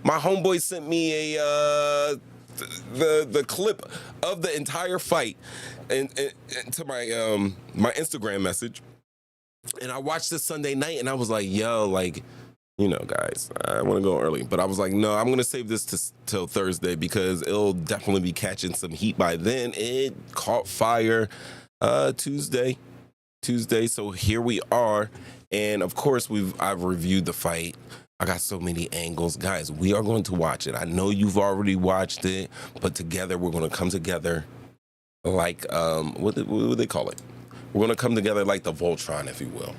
My homeboy sent me a the clip of the entire fight and to my my Instagram message, and I watched this Sunday night, and I was like, yo, like, you know, guys, I want to go early, but I was like, no, I'm gonna save this till Thursday because it'll definitely be catching some heat by then. It caught fire Tuesday, so here we are, and of course I've reviewed the fight. I got so many angles. Guys, we are going to watch it. I know you've already watched it, but together we're going to come together like, what do they call it? We're going to come together like the Voltron, if you will.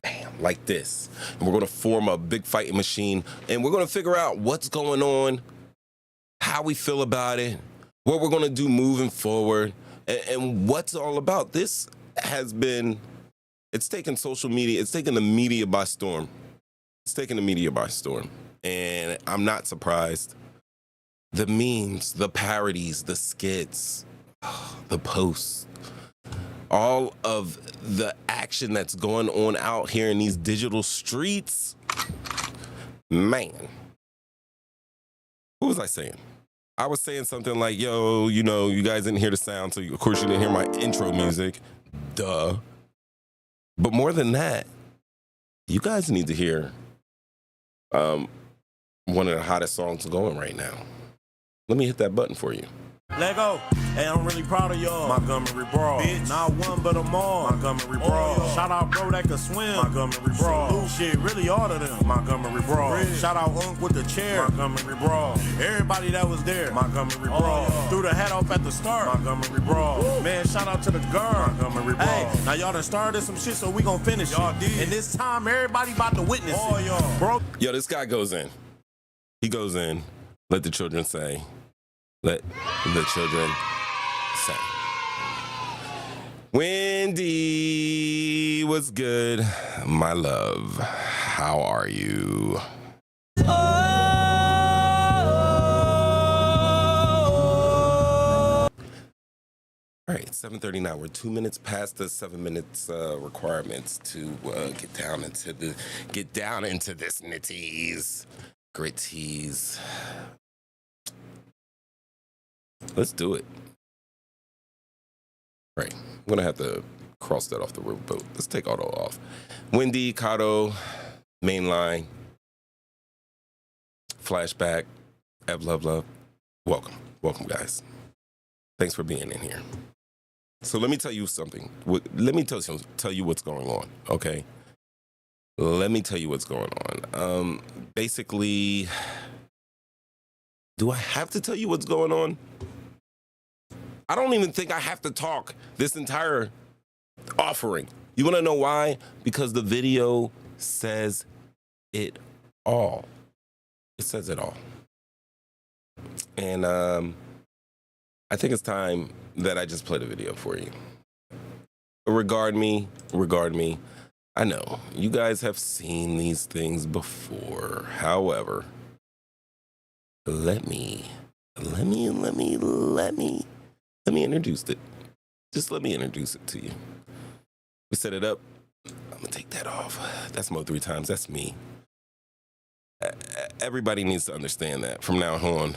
Bam, like this. And we're going to form a big fighting machine, and we're going to figure out what's going on, how we feel about it, what we're going to do moving forward, and what's all about. This has been, it's taken social media, it's taken the media by storm. It's taking the media by storm, and I'm not surprised. The memes, the parodies, the skits, the posts, all of the action that's going on out here in these digital streets. Man, what was I saying? I was saying something like, yo, you know, you guys didn't hear the sound, so of course you didn't hear my intro music. Duh. But more than that, you guys need to hear one of the hottest songs going right now. Let me hit that button for you. Let go. Hey, I'm really proud of y'all. Montgomery Brawl. Bitch. Not one, but them all. Montgomery Brawl. Shout out bro that can swim. Montgomery Brawl. Shit, really all of them. Montgomery Brawl. Shout out Unc with the chair. Montgomery Brawl. Everybody that was there. Montgomery Brawl. Threw the hat off at the start. Montgomery Brawl. Man, shout out to the girl. Montgomery Brawl. Hey, now y'all done started some shit, so we gon' finish y'all it. Did. And this time, everybody about to witness all it. Y'all. Bro. Yo, this guy goes in. He goes in. Let the children say. Let the children say. Wendy, what's good? My love, how are you? All right, 7:39. We're 2 minutes past the 7 minutes requirements to get down into this nitties, gritties. Let's do it. Right. I'm going to have to cross that off the boat. Let's take auto off. Wendy, Kato, mainline, flashback, love. Welcome. Welcome, guys. Thanks for being in here. So let me tell you something. Let me tell you what's going on, okay? Let me tell you what's going on. Basically, do I have to tell you what's going on? I don't even think I have to talk this entire offering. You want to know why? Because the video says it all. It says it all. And I think it's time that I just play the video for you. Regard me. I know you guys have seen these things before. However, let me introduce it. Just let me introduce it to you. We set it up. I'm gonna take that off. That's Mo 3 times. That's me. Everybody needs to understand that from now on.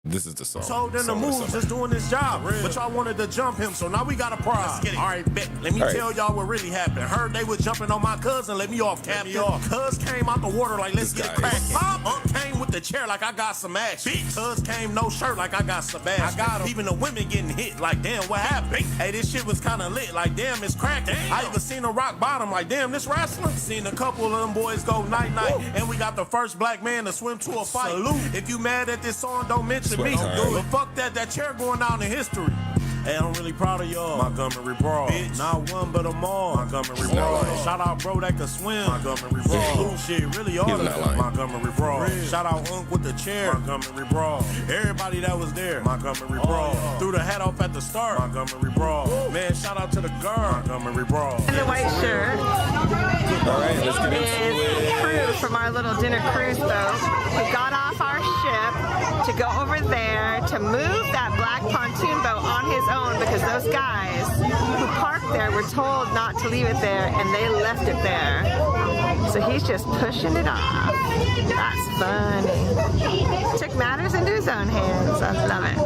This is the song. So then the moves just doing this job, but y'all wanted to jump him, so now we got a prize. All right, bet. Let me tell y'all what really happened. Heard they was jumping on my cousin. Let me off, Captain. Cuz came out the water like, let's get it cracking. Unc came with the chair like I got some action. Cuz came no shirt like I got Sebastian. I got him. Even the women getting hit like, damn, what happened? Hey, this shit was kind of lit like, damn, it's cracking. I even seen a rock bottom like, damn, this wrestling. Seen a couple of them boys go night-night, and we got the first black man to swim to a fight. Salute. If you mad at this song, don't mention me. But fuck that chair going down in history. Hey, I'm really proud of y'all. Montgomery Brawl. Bitch. Not one, but them all. Montgomery Brawl. Shout out bro that can swim. Montgomery Brawl. Shit, really all of them. Montgomery Brawl. Shout out Unc with the chair. Montgomery Brawl. Everybody that was there. Montgomery Brawl. Threw the hat off at the start. Montgomery Brawl. Man, shout out to the girl. Montgomery Brawl. In the white shirt. All right, let's get into it. Crew from our little dinner cruise boat. We got off our ship to go over there to move that black pontoon boat on his own because those guys who parked there were told not to leave it there and they left it there. So he's just pushing it off. That's funny. Took matters into his own hands. I love it.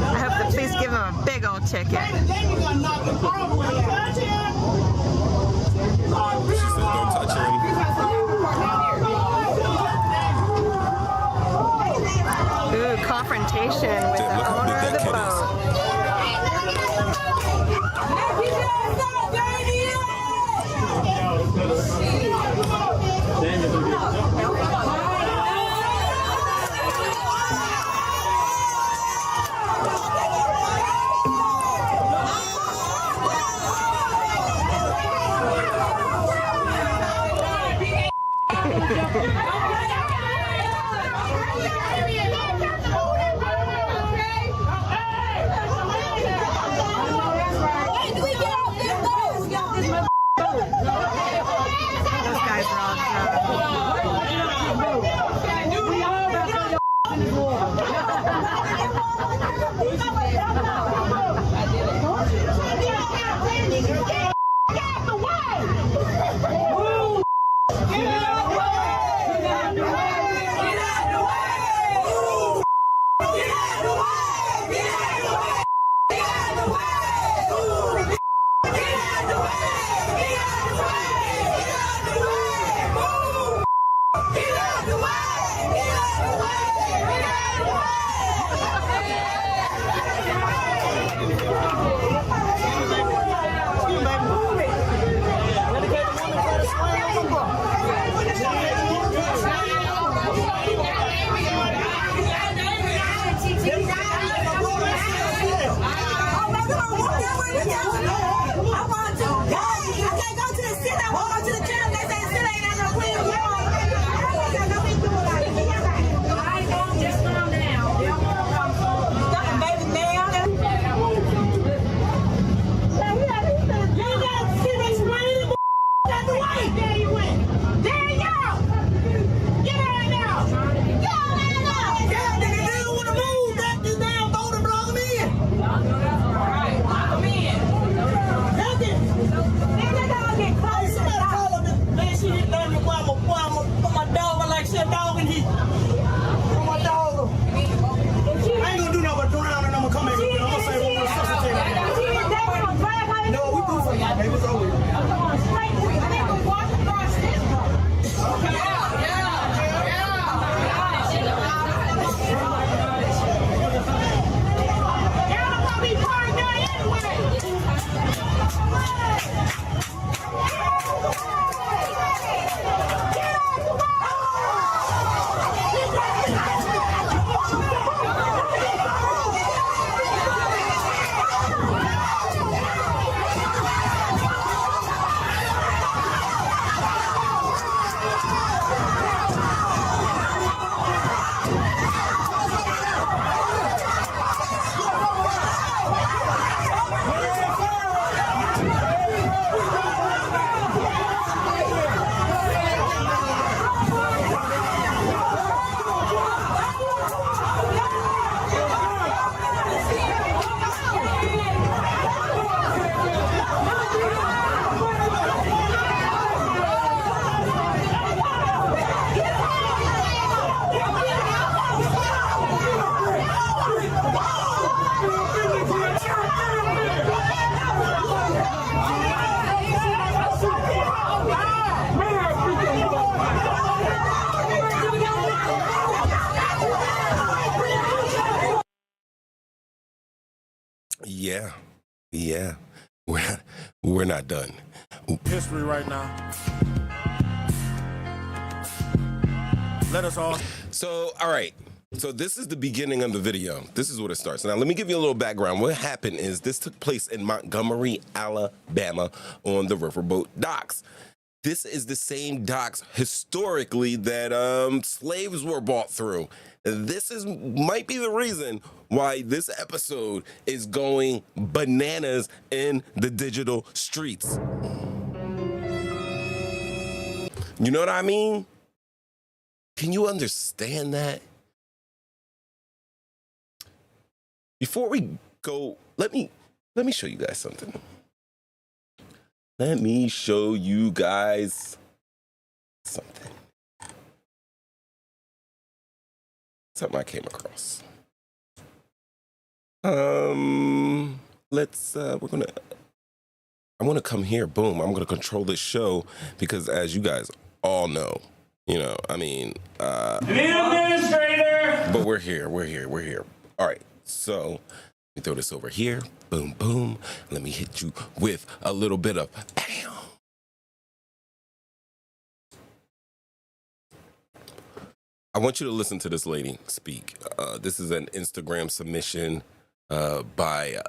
I hope the police give him a big old ticket. She said, don't touch him. Ooh, confrontation with Dude, the look how owner big of that the kid is. boat. Those guys are all Yeah. We're not done. History right now. Let us all. So, all right. So this is the beginning of the video. This is what it starts. Now, let me give you a little background. What happened is this took place in Montgomery, Alabama on the riverboat docks. This is the same docks historically that slaves were brought through. This might be the reason why this episode is going bananas in the digital streets. You know what I mean? Can you understand that? Before we go, let me Let me show you guys something. Let me show you guys something. Something I came across. I want to come here. Boom. I'm going to control this show because, as you guys all know, the administrator. But we're here. All right. So let me throw this over here. Boom, boom. Let me hit you with a little bit of bam. I want you to listen to this lady speak. This is an Instagram submission by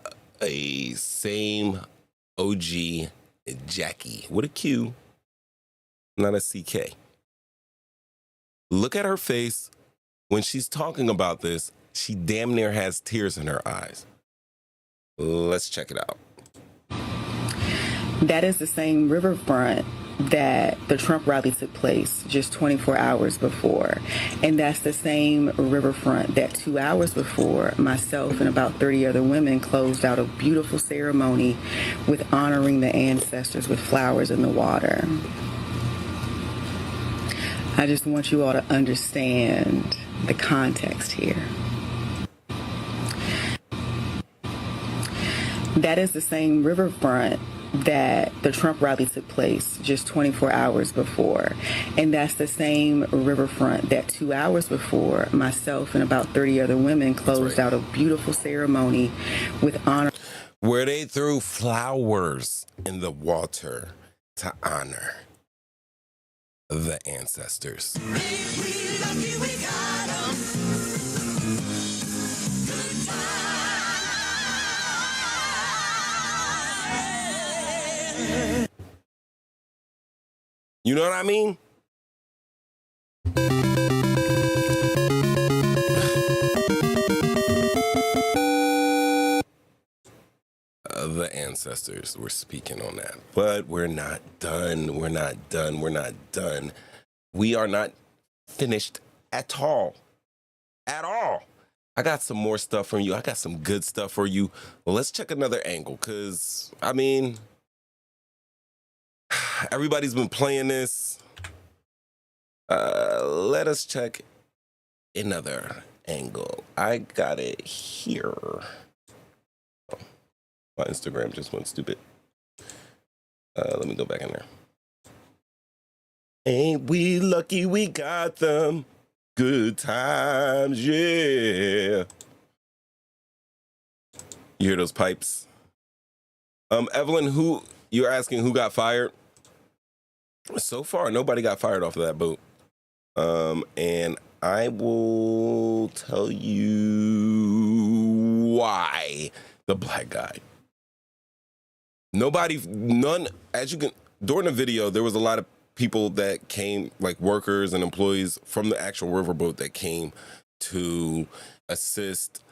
a same OG Jackie with a Q, not a CK. Look at her face when she's talking about this. She damn near has tears in her eyes. Let's check it out. That is the same riverfront that the Trump rally took place just 24 hours before. And that's the same riverfront that 2 hours before, myself and about 30 other women closed out a beautiful ceremony with honoring the ancestors with flowers in the water. I just want you all to understand the context here. That is the same riverfront that the Trump rally took place just 24 hours before. And that's the same riverfront that 2 hours before, myself and about 30 other women closed out a beautiful ceremony with honor. Where they threw flowers in the water to honor the ancestors. You know what I mean? The ancestors were speaking on that. But we're not done. We're not done. We're not done. We are not finished at all. At all. I got some more stuff from you. I got some good stuff for you. Well, let's check another angle because, everybody's been playing this. Let us check another angle. I got it here. Oh, my Instagram just went stupid. Let me go back in there. Ain't we lucky we got them good times, yeah. You hear those pipes? Evelyn, you're asking who got fired? So far, nobody got fired off of that boat. And I will tell you why. The black guy. During the video, there was a lot of people that came, like workers and employees from the actual riverboat that came to assist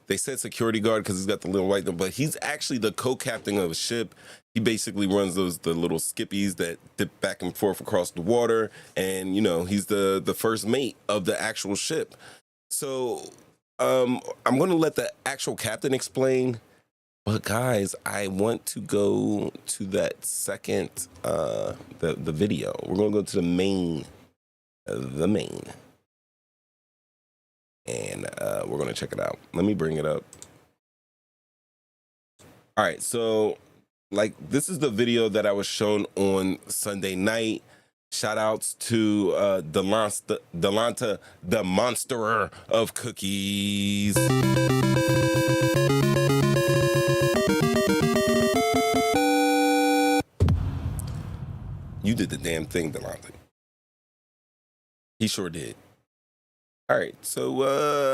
they said security guard because he's got the little white, but he's actually the co-captain of a ship. He basically runs the little skippies that dip back and forth across the water. And, he's the first mate of the actual ship. So I'm going to let the actual captain explain. But guys, I want to go to that second, the video. We're going to go to the main. And we're going to check it out. Let me bring it up. All right, so this is the video that I was shown on Sunday night. Shout outs to Delanta, the monsterer of cookies. You did the damn thing, Delanta. He sure did. All right, so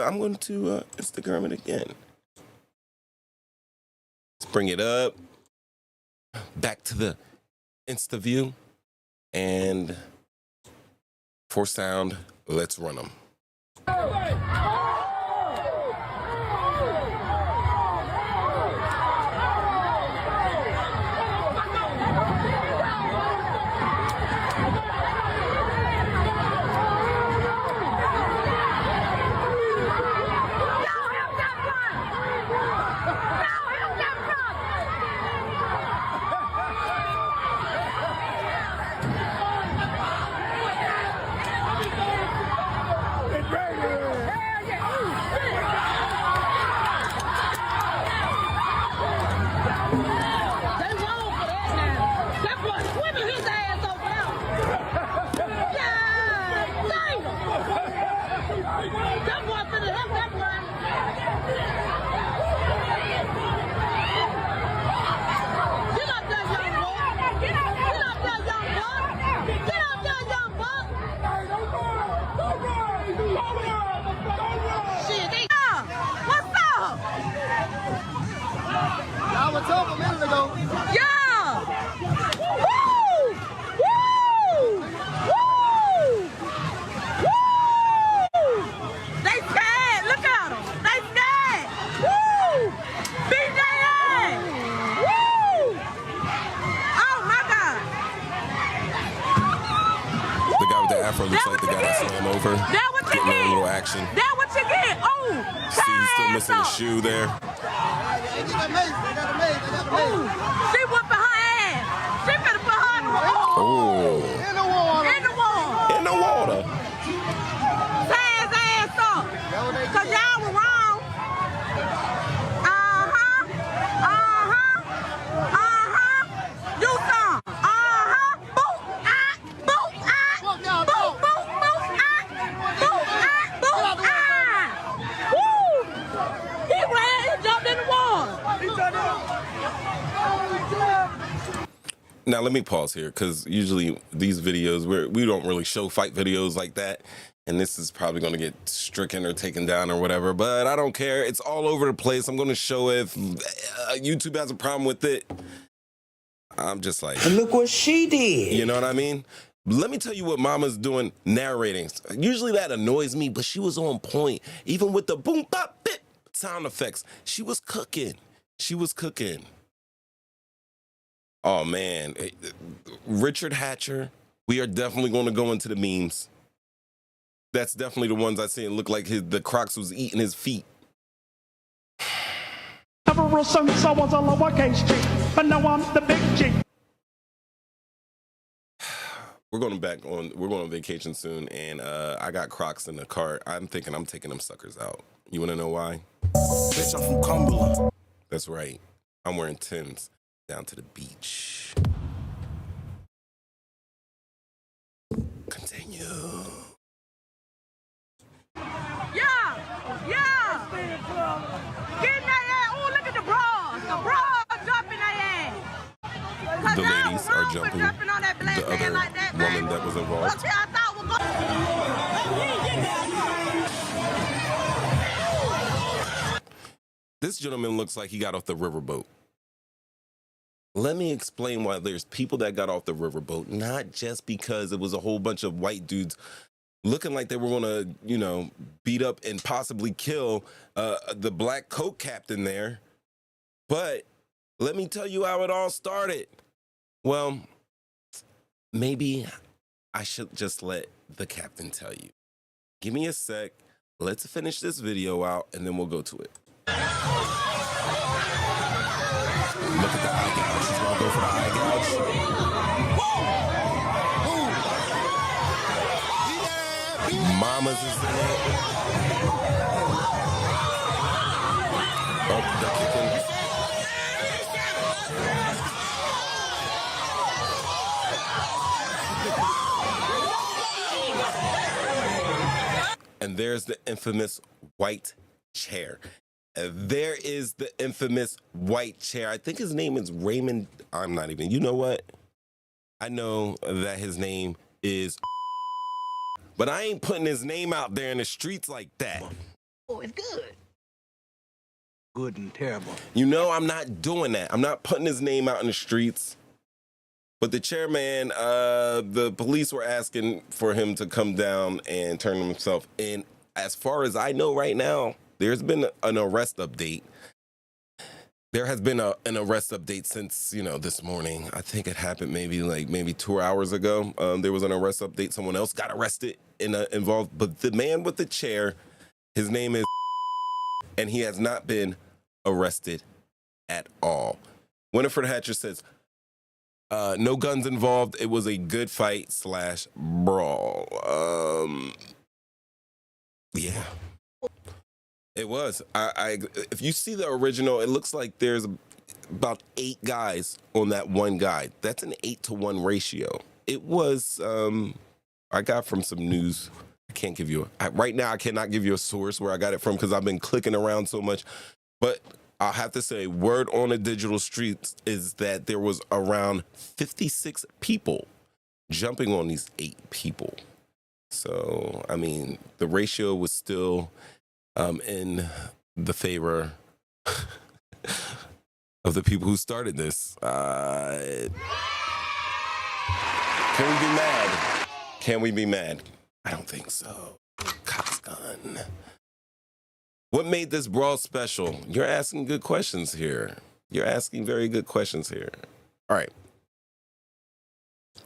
I'm going to Instagram it again. Let's bring it up. Back to the Insta view. And for sound, let's run them. photographer looks like the guy that swam over. That what you Getting get. a little action. That what you get. Oh, See, he's still missing the shoe there. Ooh, she whipping her ass. She finna put her in the water. Oh. In the water. In the water. In the water. Tie his ass up. Cause y'all were wrong. Do some. Boop, boop, boop, boop, boop, Woo! He ran, he jumped in the water. Now let me pause here because usually these videos we don't really show fight videos like that, and this is probably going to get stricken or taken down or whatever. But I don't care. It's all over the place. I'm going to show it. If YouTube has a problem with it, I'm just like, and look what she did. You know what I mean? Let me tell you what Mama's doing narrating. Usually that annoys me, but she was on point. Even with the boom, bop, bip sound effects, she was cooking. She was cooking. Oh, man. Richard Hatcher, we are definitely going to go into the memes. That's definitely the ones I see. It looked like the Crocs was eating his feet. Ever since I was a lowercase G, but now I'm the big G. We're going on vacation soon, and I got Crocs in the cart. I'm thinking I'm taking them suckers out. You want to know why? Bitch, I'm from Cumberland. That's right. I'm wearing Timbs down to the beach. Continue. Yeah. Get in their ass. Oh, look at the bras. The bras jumping their ass. The ladies are jumping. On that black The other man like that, woman baby. that was involved. Look here, I thought was This gentleman looks like he got off the riverboat. Let me explain why there's people that got off the riverboat, not just because it was a whole bunch of white dudes looking like they were going to, beat up and possibly kill the black coat captain there. But let me tell you how it all started. Well, maybe I should just let the captain tell you. Give me a sec. Let's finish this video out, and then we'll go to it. Look at the eye gouge. She's going to go for the eye gouge. Mamas is in it. Oh, they're kicking. And there's the infamous white chair. There is the infamous white chair. I think his name is Raymond. I'm not even. You know what? I know that his name is, but I ain't putting his name out there in the streets like that. Oh, it's good. Good and terrible. I'm not doing that. I'm not putting his name out in the streets. But the chairman, the police were asking for him to come down and turn himself in. As far as I know right now, there's been an arrest update. There has been an arrest update since, this morning. I think it happened maybe 2 hours ago. There was an arrest update. Someone else got arrested and involved. But the man with the chair, his name is, and he has not been arrested at all. Winifred Hatcher says, no guns involved. It was a good fight / brawl. Yeah. It was. If you see the original, it looks like there's about 8 guys on that one guy. That's an 8-to-1 ratio. It was, I got from some news. I can't give you, right now I cannot give you a source where I got it from because I've been clicking around so much. But I'll have to say, word on the digital streets is that there was around 56 people jumping on these 8 people. So, the ratio was still in the favor of the people who started this. Can we be mad? Can we be mad? I don't think so. Cops gun. What made this brawl special? You're asking good questions here. You're asking very good questions here. All right.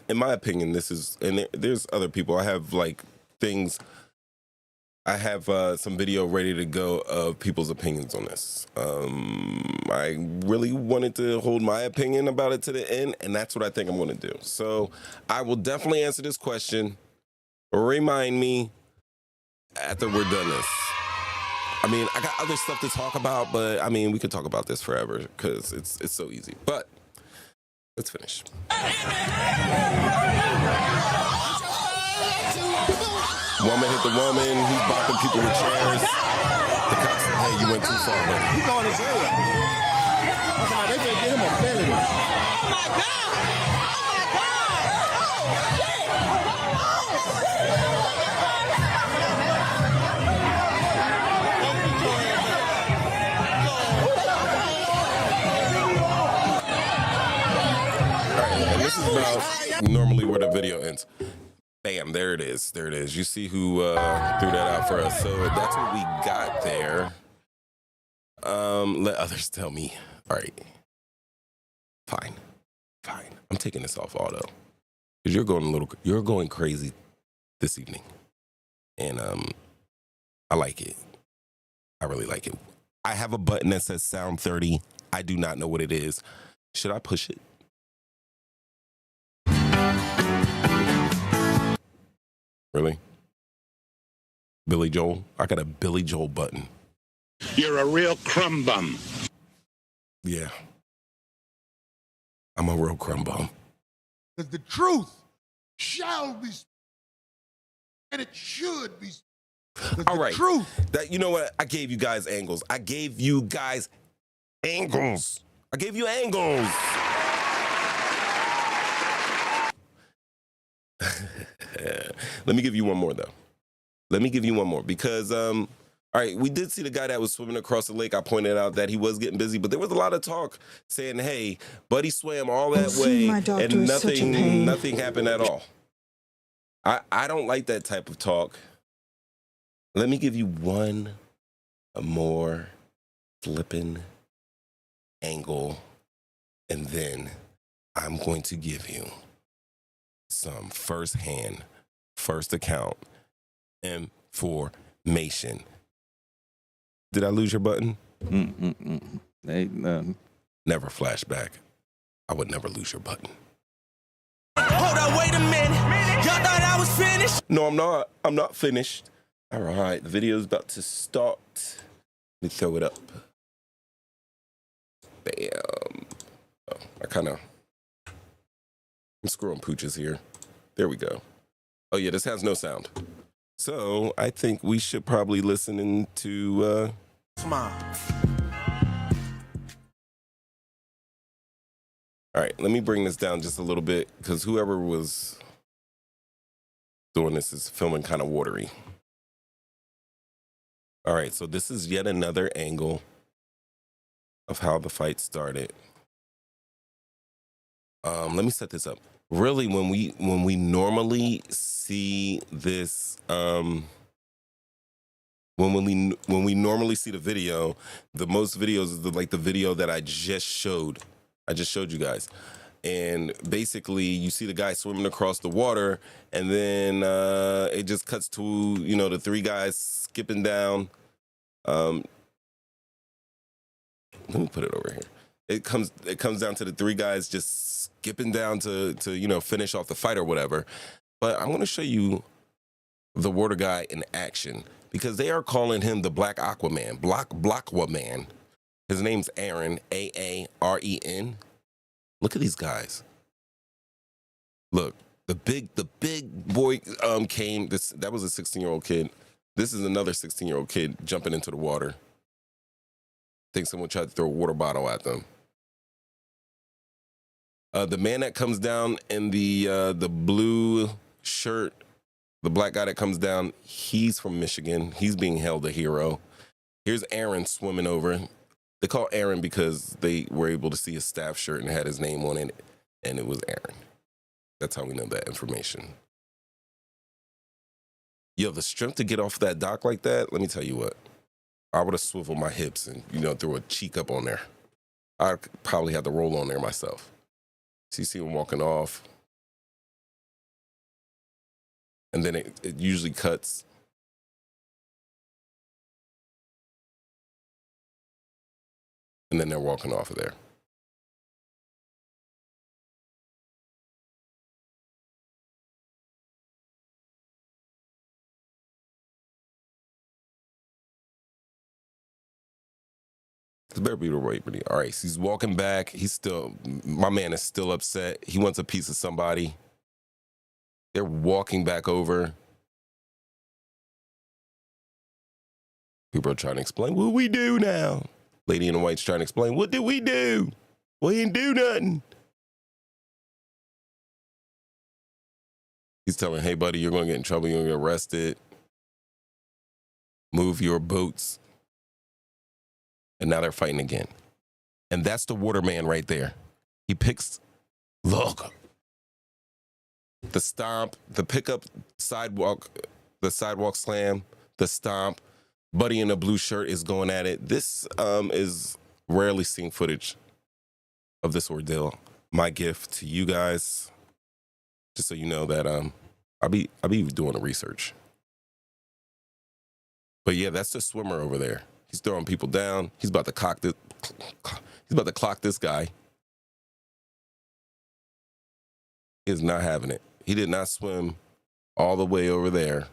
in my opinion, this is, and there's other people. I have like things. I have some video ready to go of people's opinions on this. I really wanted to hold my opinion about it to the end, and that's what I think I'm going to do. So I will definitely answer this question. Remind me after we're done this. I mean, I got other stuff to talk about, but I mean, we could talk about this forever because it's so easy. But let's finish. Woman hit the woman. He's bopping people with chairs. The cops said, hey, you went too far, buddy. He going to jail. They can get him a felony. Oh my God! Oh my God! All right, and this is about normally where the video ends. Bam, there it is. There it is. You see who threw that out for us. So that's what we got there. Let others tell me. All right. Fine. I'm taking this off auto. Because you're going crazy this evening. And I like it. I really like it. I have a button that says sound 30. I do not know what it is. Should I push it? Really? Billy Joel? I got a Billy Joel button. You're a real crumb bum. Yeah. I'm a real crumb bum. Because the truth shall be spoken, and it should be spoken. All right. Truth. That, you know what? I gave you guys angles. I gave you angles. Let me give you one more, though. Because, all right, we did see the guy that was swimming across the lake. I pointed out that he was getting busy, but there was a lot of talk saying, hey, buddy swam all that way, and nothing happened at all. I don't like that type of talk. Let me give you one more flipping angle, and then I'm going to give you some first account information. Did I lose your button? Never flashback. I would never lose your button. Hold on, wait a minute. Y'all thought I was finished? No, I'm not. I'm not finished. All right, the video's about to start. Let me throw it up. Bam. Oh, I'm screwing pooches here. There we go. Oh yeah, this has no sound. So I think we should probably listen into Smile. All right, let me bring this down just a little bit because whoever was doing this is filming kind of watery. All right, so this is yet another angle of how the fight started. Let me set this up. Really, when we normally see this, when we normally see the video, the most videos is the video that I just showed. I just showed you guys. And basically, you see the guy swimming across the water, and then it just cuts to, the three guys skipping down. Let me put it over here. It comes down to the three guys just skipping down to finish off the fight or whatever. But I'm going to show you the water guy in action because they are calling him the Black Aquaman, Blackwaman. His name's Aaron, Aaren. Look at these guys. Look, the big boy came. That was a 16-year-old kid. This is another 16-year-old kid jumping into the water. I think someone tried to throw a water bottle at them. The man that comes down in the blue shirt, the black guy that comes down, he's from Michigan. He's being hailed a hero. Here's Aaron swimming over. They call Aaron because they were able to see his staff shirt and had his name on it, and it was Aaron. That's how we know that information. Yo, the strength to get off that dock like that, let me tell you what. I would have swiveled my hips and, threw a cheek up on there. I probably had to roll on there myself. So you see him walking off. and then it usually cuts. And then they're walking off of there. This better be the right. All right, so he's walking back. My man is still upset. He wants a piece of somebody. They're walking back over. People are trying to explain, what we do now? Lady in the white's trying to explain, what did we do? We didn't do nothing. He's telling, hey, buddy, you're going to get in trouble. You're going to get arrested. Move your boots. And now they're fighting again. And that's the waterman right there. He picks, look, the stomp, the pickup sidewalk, the sidewalk slam, the stomp. Buddy in a blue shirt is going at it. This is rarely seen footage of this ordeal. My gift to you guys, just so you know that I'll be doing the research. But yeah, that's the swimmer over there. He's throwing people down. He's about to clock this guy. He is not having it. He did not swim all the way over there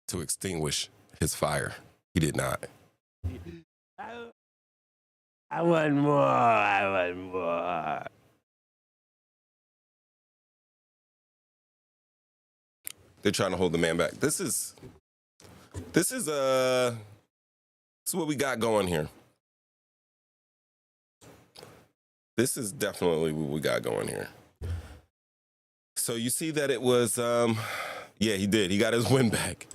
to extinguish his fire. He did not. I want more. They're trying to hold the man back. This is what we got going here. This is definitely what we got going here. So you see that it was, yeah, he did. He got his win back.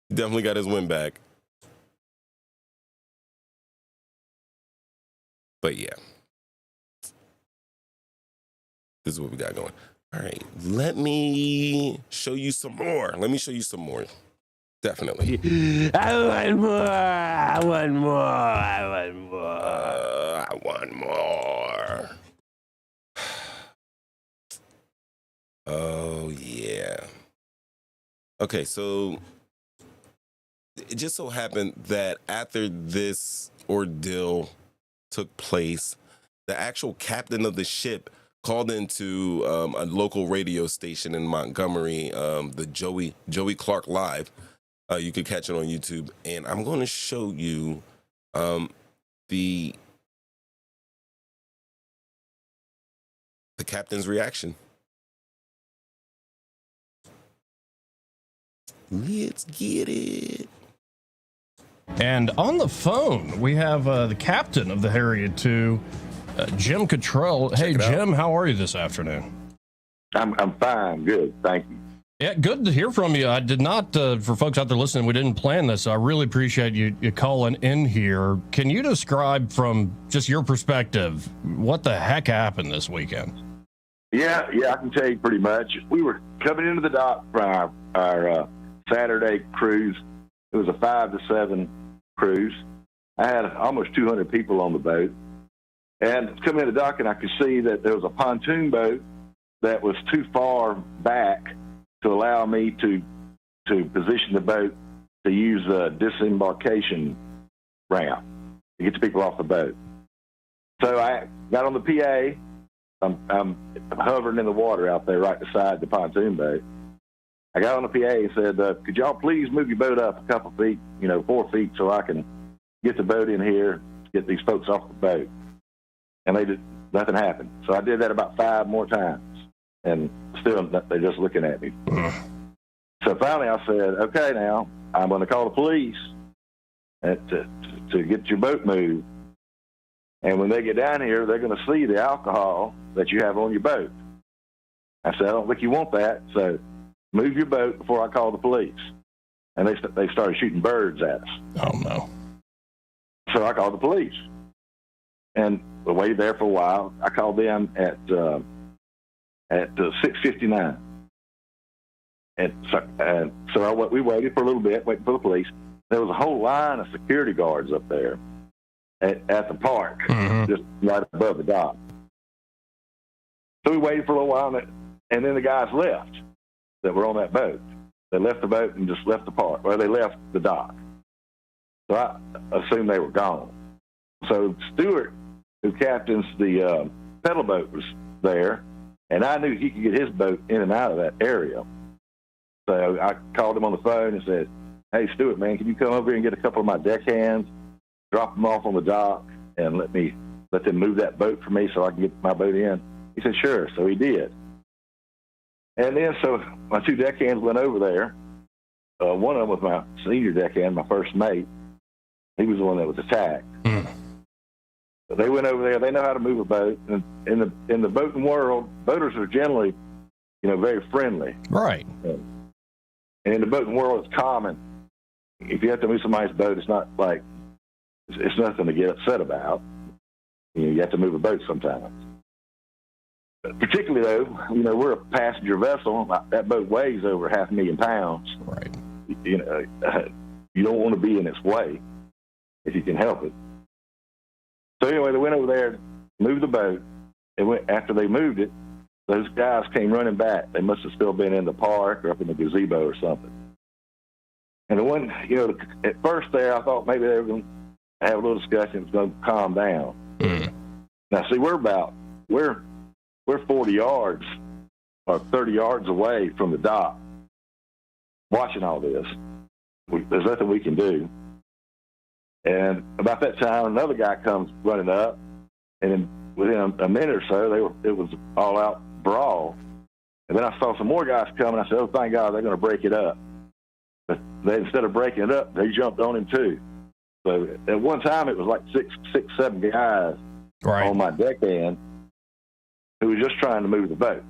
He definitely got his win back. But yeah, this is what we got going. All right, let me show you some more. Definitely. I want more. I want more. Oh, yeah. Okay, so it just so happened that after this ordeal took place, the actual captain of the ship called into a local radio station in Montgomery, the Joey Clark Live. You could catch it on YouTube, and I'm going to show you the captain's reaction. Let's get it. And on the phone, we have the captain of the Harriet II, Jim Cottrell. Hey, Jim, how are you this afternoon? I'm fine. Good. Thank you. Yeah, good to hear from you. I did not, for folks out there listening, we didn't plan this. So I really appreciate you calling in here. Can you describe from just your perspective what the heck happened this weekend? Yeah, I can tell you pretty much. We were coming into the dock for our Saturday cruise. It was a 5 to 7 cruise. I had almost 200 people on the boat. And coming into the dock, and I could see that there was a pontoon boat that was too far back to allow me to position the boat to use a disembarkation ramp to get the people off the boat. So I got on the PA. I'm hovering in the water out there right beside the pontoon boat. I got on the PA and said, could y'all please move your boat up a couple feet, 4 feet, so I can get the boat in here, get these folks off the boat. And nothing happened. So I did that about 5 more times. And still, they're just looking at me. So finally, I said, okay, now, I'm going to call the police to get your boat moved. And when they get down here, they're going to see the alcohol that you have on your boat. I said, I don't think you want that, so move your boat before I call the police. And they started shooting birds at us. Oh, no. So I called the police. And we waited there for a while. I called them at 6:59. And so we waited for a little bit, waiting for the police. There was a whole line of security guards up there at the park, just right above the dock. So we waited for a little while, and then the guys left. that were on that boat. They left the boat and just left the park. Well, they left the dock. So I assumed they were gone. So Stewart, who captains the pedal boat, was there, and I knew he could get his boat in and out of that area. So I called him on the phone and said, "Hey, Stewart, man, can you come over here and get a couple of my deckhands, drop them off on the dock, and let them move that boat for me so I can get my boat in?" He said, "Sure." So he did. And then so my two deckhands went over there. One of them was my senior deckhand, my first mate. He was the one that was attacked. So they went over there. They know how to move a boat. And in the boating world, boaters are generally, very friendly. Right. And in the boating world, it's common. If you have to move somebody's boat, it's not like it's nothing to get upset about. You have to move a boat sometimes. Particularly though, we're a passenger vessel. That boat weighs over 500,000 pounds. Right. You don't want to be in its way if you can help it. So anyway, they went over there, moved the boat, and after they moved it, those guys came running back. They must have still been in the park or up in the gazebo or something. And the one, at first there, I thought maybe they were going to have a little discussion. It was going to calm down. Now, see, we're 40 yards or 30 yards away from the dock watching all this. There's nothing we can do. And about that time, another guy comes running up, and then within a minute or so, it was all out brawl. And then I saw some more guys coming. I said, "Oh, thank God, they're going to break it up." But instead of breaking it up, they jumped on him too. So at one time, it was like six, 7 guys on my deckhand who was just trying to move the boat.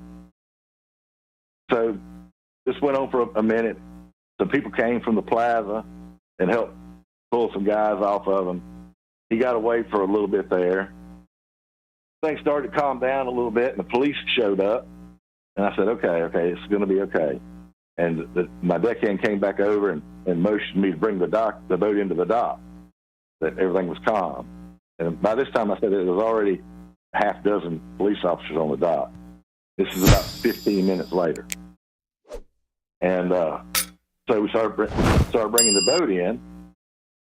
So this went on for a minute. Some people came from the plaza and helped pull some guys off of him. He got away for a little bit there. Things started to calm down a little bit, and the police showed up. And I said, okay, it's going to be okay. And my deckhand came back over and motioned me to bring the boat into the dock, that everything was calm. And by this time, I said there was already a 6 police officers on the dock. This is about 15 minutes later. And so we started bringing the boat in.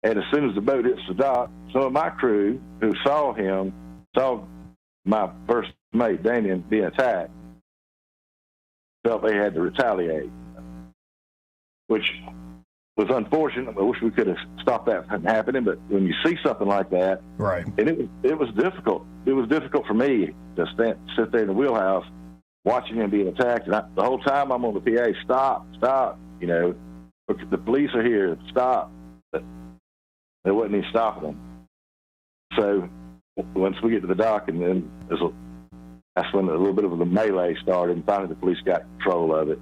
And as soon as the boat hits the dock, some of my crew who saw my first mate, Damien, being attacked, felt they had to retaliate, which was unfortunate. I wish we could have stopped that from happening. But when you see something like that, right, and it was difficult. It was difficult for me to sit there in the wheelhouse watching him being attacked. And the whole time I'm on the PA, stop, the police are here, stop. But there wasn't any stopping them. So once we get to the dock, and then that's when a little bit of the melee started, and finally the police got control of it.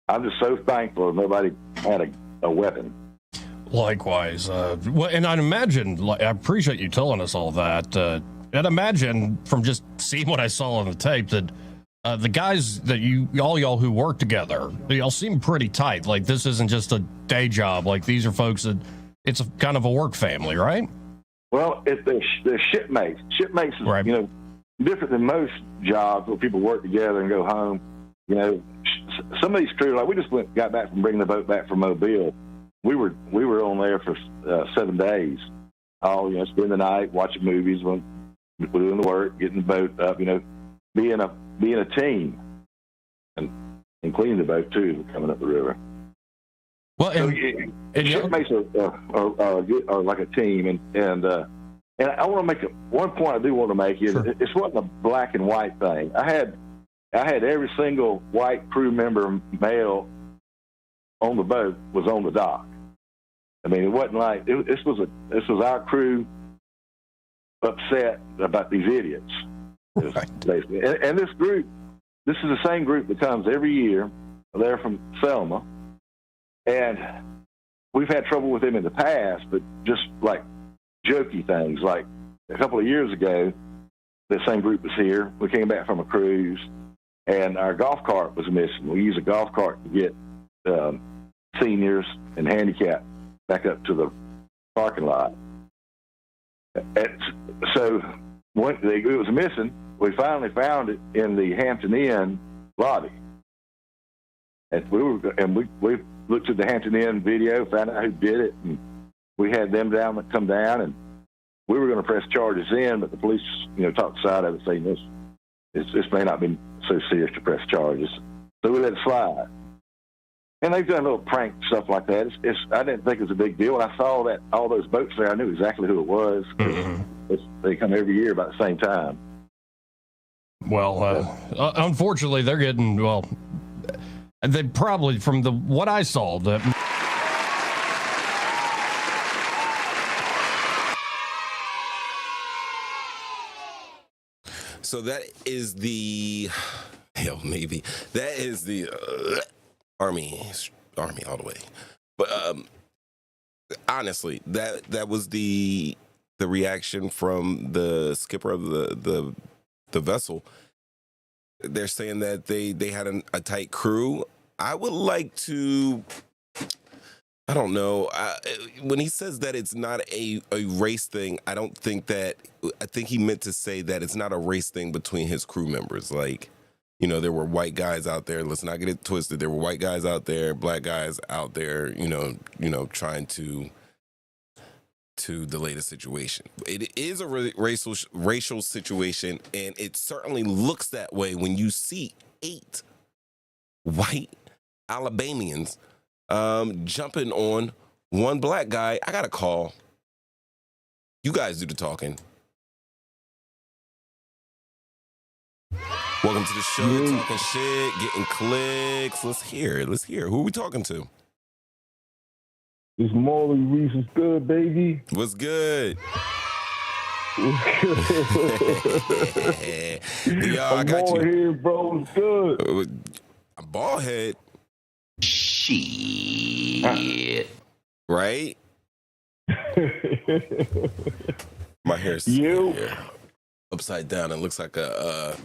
I'm just so thankful nobody had a weapon. Likewise. Well, and I'd imagine, I appreciate you telling us all that. I'd imagine from just seeing what I saw on the tape that the guys that y'all who work together, y'all seem pretty tight. Like this isn't just a day job. Like these are folks that it's a kind of a work family, right? Well, they're shipmates. Shipmates is, right, different than most jobs where people work together and go home. Some of these crew, like we just got back from bringing the boat back from Mobile. We were on there for 7 days. All spend the night watching movies, when we're doing the work, getting the boat up. Being a team, and cleaning the boat too, coming up the river. Well, shipmates are like a team, and I want to make one point. I do want to make is it wasn't a black and white thing. I had every single white crew member, male, on the boat was on the dock. I mean, it wasn't like this was our crew upset about these idiots, basically. And this group, this is the same group that comes every year. They're from Selma. And we've had trouble with them in the past, but just like jokey things. Like a couple of years ago, the same group was here. We came back from a cruise, and our golf cart was missing. We use a golf cart to get seniors and handicapped back up to the parking lot. So when it was missing, we finally found it in the Hampton Inn lobby. And we looked at the Hampton Inn video, found out who did it, and we had them come down, and we were going to press charges in, but the police, talked the side of it, saying this may not be so serious to press charges. So we let it slide. And they've done little prank stuff like that. I didn't think it was a big deal. When I saw that all those boats there, I knew exactly who it was. They come every year about the same time. Well, unfortunately, they're getting, they probably, from what I saw, So that is the Army all the way. But honestly, that was the reaction from the skipper of the vessel. They're saying that they had a tight crew. I would like to, I don't know, when he says that it's not a race thing, I think he meant to say that it's not a race thing between his crew members. Like, there were white guys out there. Let's not get it twisted. There were white guys out there, black guys out there, trying to delay the situation. It is a racial situation, and it certainly looks that way when you see 8 white Alabamians jumping on one black guy. I got a call. You guys do the talking. Welcome to the show, talking shit, getting clicks. Let's hear. Who are we talking to? It's Marley Reese. What's good, baby? What's good? Yo, I got you. Here, bro. What's good? A bald head. Shit. Right? My hair's upside down. It looks like a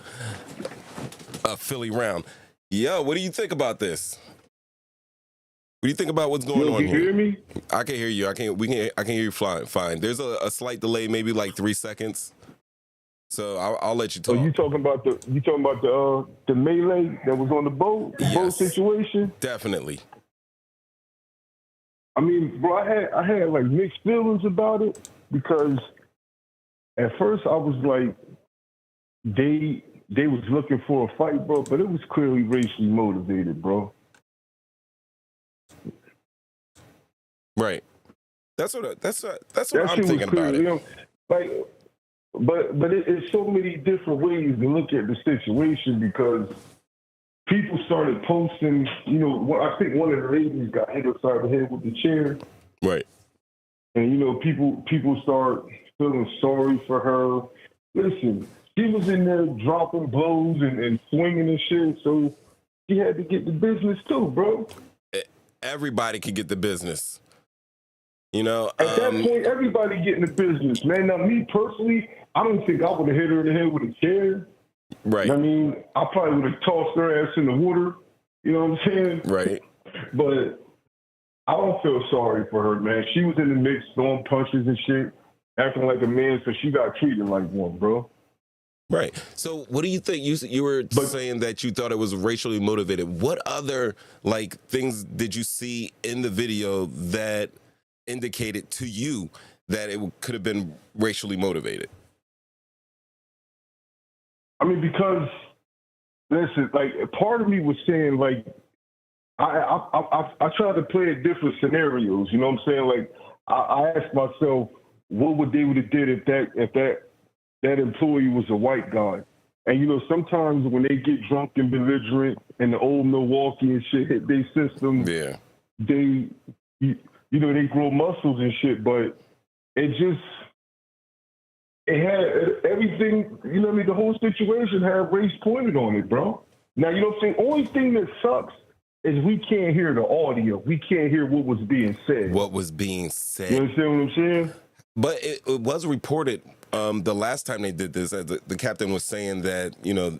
Philly round. Yo, what do you think about this? What do you think about what's going on here? Can you hear me? I can hear you. I can hear you fine. There's a slight delay, maybe like 3 seconds. So I'll let you talk. Oh, you talking about the melee that was on the boat? The boat situation? Definitely. I mean, bro, I had like mixed feelings about it, because at first I was like, they was looking for a fight, bro, but it was clearly racially motivated, bro. Right. That's what I'm thinking about it. But it's so many different ways to look at the situation, because people started posting, I think one of the ladies got hit upside the head with the chair. Right. And, people start feeling sorry for her. Listen, she was in there dropping blows and swinging and shit, so she had to get the business too, bro. Everybody could get the business. At that point, everybody getting the business, man. Now, me personally, I don't think I would have hit her in the head with a chair. Right. I mean, I probably would have tossed her ass in the water. You know what I'm saying? Right. But I don't feel sorry for her, man. She was in the mix, throwing punches and shit, acting like a man, so she got treated like one, bro. Right. So what do you think? You were saying that you thought it was racially motivated. What other, things did you see in the video that indicated to you that it could have been racially motivated? I mean, because, listen, part of me was saying, I tried to play at different scenarios, you know what I'm saying? I asked myself, what would they would have did if that employee was a white guy? And, sometimes when they get drunk and belligerent and the old Milwaukee and shit hit their system, they grow muscles and shit, but it had everything, the whole situation had race pointed on it, bro. Now, you know what I'm saying? Only thing that sucks is we can't hear the audio. We can't hear what was being said. You understand what I'm saying? But it was reported the last time they did this, the captain was saying that,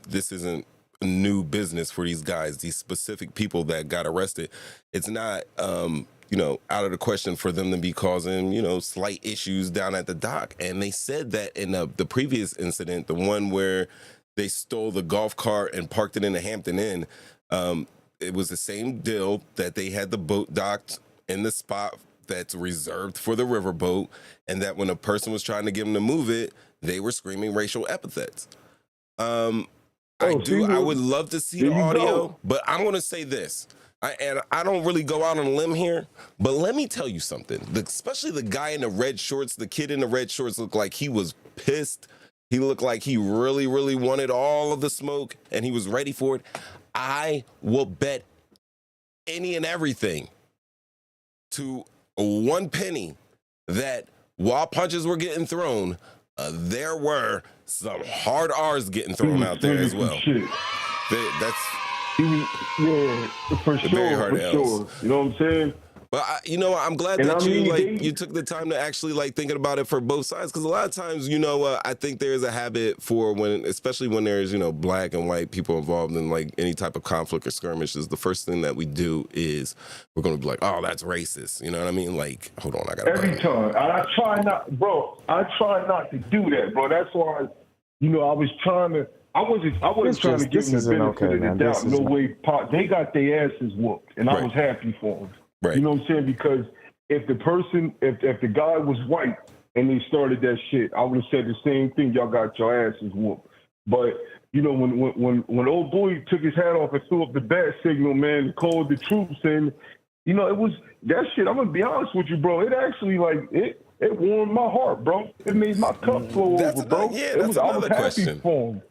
this isn't a new business for these guys, these specific people that got arrested. It's not, out of the question for them to be causing, slight issues down at the dock. And they said that in the previous incident, the one where they stole the golf cart and parked it in the Hampton Inn, it was the same deal that they had the boat docked in the spot that's reserved for the riverboat, and that when a I to move it, they were screaming racial epithets. I would love to see the audio, but I'm going to say this. I don't really go out on a limb here, but let me tell you something. Especially the guy in the red shorts, the kid in the red shorts looked like he was pissed. He looked like he really, really wanted all of the smoke, and he was ready for it. I will bet any and everything to 1 penny that while punches were getting thrown, there were some hard R's getting thrown out there as well. That's for sure. Very hard Sure. You know what I'm saying? But I'm glad that you took the time to actually thinking about it for both sides, because a lot of times, I think there's a habit for especially when there's black and white people involved in any type of conflict or skirmishes. The first thing that we do is we're going to be like, oh, that's racist. You know what I mean? Hold on, I got every time. And I try not to do that, bro. That's why I was trying to. I wasn't trying to give them the benefit of the doubt. No way. They got their asses whooped, and I was happy for them. Right. You know what I'm saying? Because if the guy was white and they started that shit, I would have said the same thing. Y'all got your asses whooped. But when old boy took his hat off and threw up the bat signal, man, and called the troops, and it was that shit. I'm gonna be honest with you, bro. It actually it warmed my heart, bro. It made my cup flow over, bro. I was happy for him.